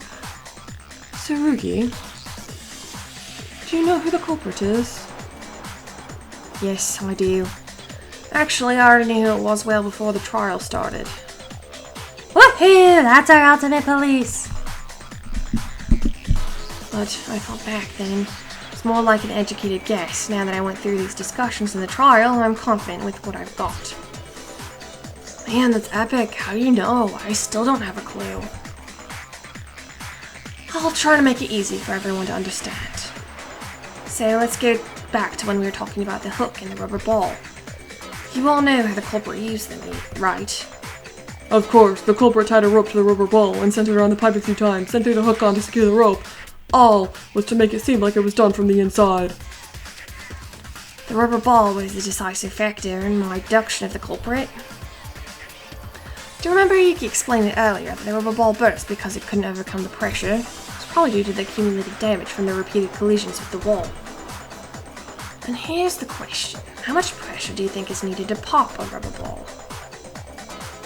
Tsurugi? Do you know who the culprit is? Yes, I do. Actually, I already knew who it was well before the trial started. Woohoo! That's our ultimate police! But I thought back then, it's more like an educated guess. Now that I went through these discussions in the trial, I'm confident with what I've got. Man, that's epic. How do you know? I still don't have a clue. I'll try to make it easy for everyone to understand. So let's get back to when we were talking about the hook and the rubber ball. You all know how the culprit used them, right? Of course, the culprit tied a rope to the rubber ball and sent it around the pipe a few times, then threw the hook on to secure the rope. All was to make it seem like it was done from the inside. The rubber ball was the decisive factor in my abduction of the culprit. Do you remember Yuki explained it earlier that the rubber ball burst because it couldn't overcome the pressure? It's probably due to the cumulative damage from the repeated collisions with the wall. And here's the question. How much pressure do you think is needed to pop a rubber ball?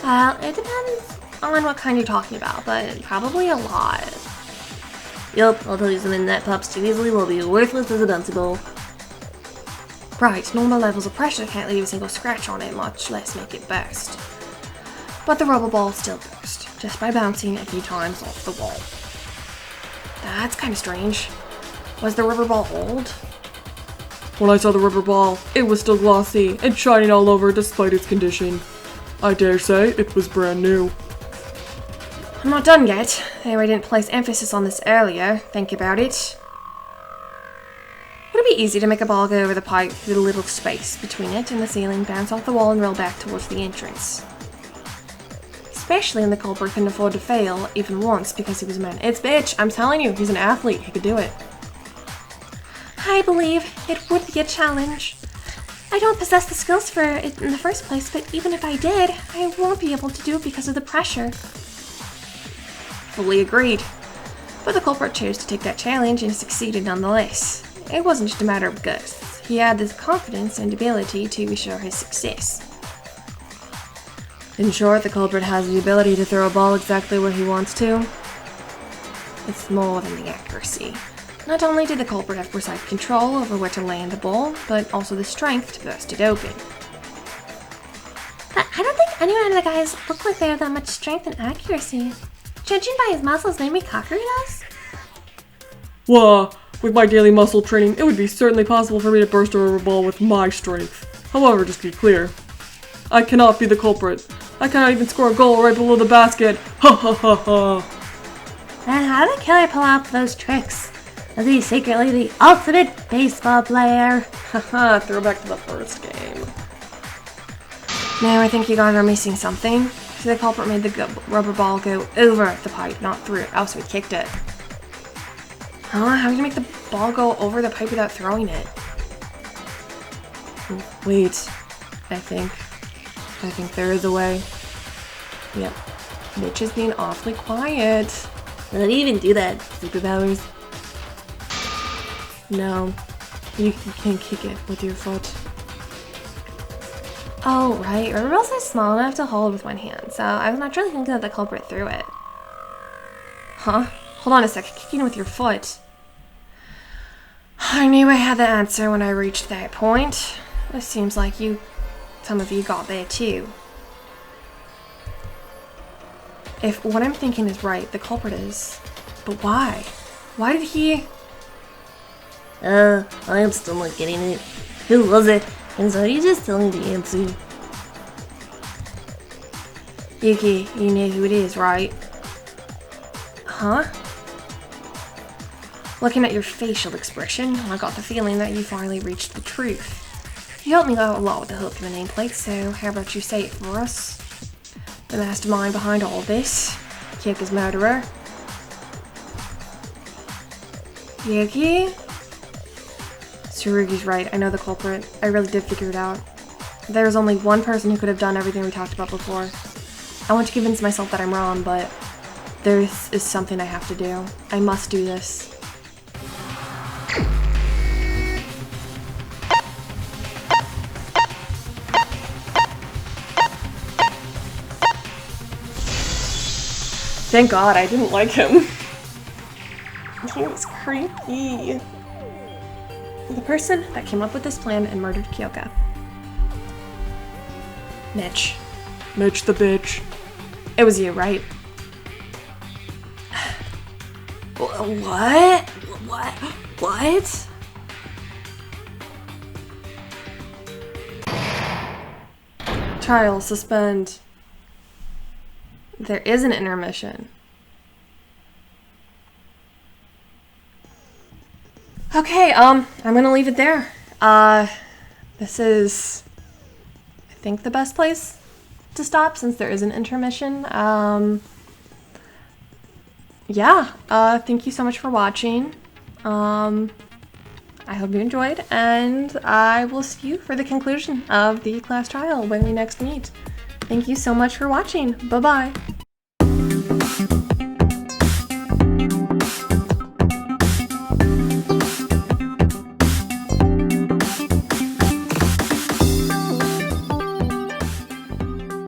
Well, it depends on what kind you're talking about, but probably a lot. Yup, I'll tell you something that pops too easily will be worthless as a bouncy ball. Right, normal levels of pressure can't leave a single scratch on it, much less make it burst. But the rubber ball still burst, just by bouncing a few times off the wall. That's kind of strange. Was the rubber ball old? When I saw the rubber ball, it was still glossy and shining all over despite its condition. I dare say it was brand new. I'm not done yet. Though I didn't place emphasis on this earlier. Think about it. Would it be easy to make a ball go over the pipe through the little space between it and the ceiling, bounce off the wall, and roll back towards the entrance? Especially when the culprit couldn't afford to fail even once because he was a man. It's bitch, I'm telling you, he's an athlete. He could do it. I believe it would be a challenge. I don't possess the skills for it in the first place, but even if I did, I won't be able to do it because of the pressure. Fully agreed. But the culprit chose to take that challenge and succeeded nonetheless. It wasn't just a matter of guts. He had the confidence and ability to assure his success. In short, the culprit has the ability to throw a ball exactly where he wants to. It's more than the accuracy. Not only did the culprit have precise control over where to land the ball, but also the strength to burst it open. But I don't think any one of the guys look like they have that much strength and accuracy. Judging by his muscles, maybe Kakeru does? Well, with my daily muscle training, it would be certainly possible for me to burst a rubber ball with my strength. However, just to be clear, I cannot be the culprit. I cannot even score a goal right below the basket. Ha ha ha ha. Then how did the killer pull off those tricks? Was he secretly the ultimate baseball player? Haha, throwback to the first game. Now I think you guys are missing something. So the culprit made the rubber ball go over the pipe, not through it. Oh, so he kicked it. Huh? How do you make the ball go over the pipe without throwing it? Wait. I think there is a way. Yep. Mitch is being awfully quiet. How do you even do that? Superpowers? No. You can kick it with your foot. Oh, right. Rubber balls are small enough to hold with one hand, so I was naturally thinking that the culprit threw it. Huh? Hold on a sec. Kicking with your foot. I knew I had the answer when I reached that point. It seems like some of you got there too. If what I'm thinking is right, the culprit is. But why? Why did he... I am still not getting it. Who was it? And so you just tell me the answer. Yuki, you know who it is, right? Huh? Looking at your facial expression, I got the feeling that you finally reached the truth. You helped me out a lot with the hook and the nameplate, so how about you say it for us? The mastermind behind all this. Kyoka's murderer. Yuki? Tsurugi's right, I know the culprit. I really did figure it out. There's only one person who could have done everything we talked about before. I want to convince myself that I'm wrong, but there is something I have to do. I must do this. Thank God I didn't like him. He was creepy. The person that came up with this plan and murdered Kyoka. Mitch. Mitch the bitch. It was you, right? What? What? Trial, suspend. There is an intermission. Okay, I'm gonna leave it there. This is, I think, the best place to stop since there is an intermission. Yeah, thank you so much for watching. I hope you enjoyed, and I will see you for the conclusion of the class trial when we next meet. Thank you so much for watching. Bye-bye.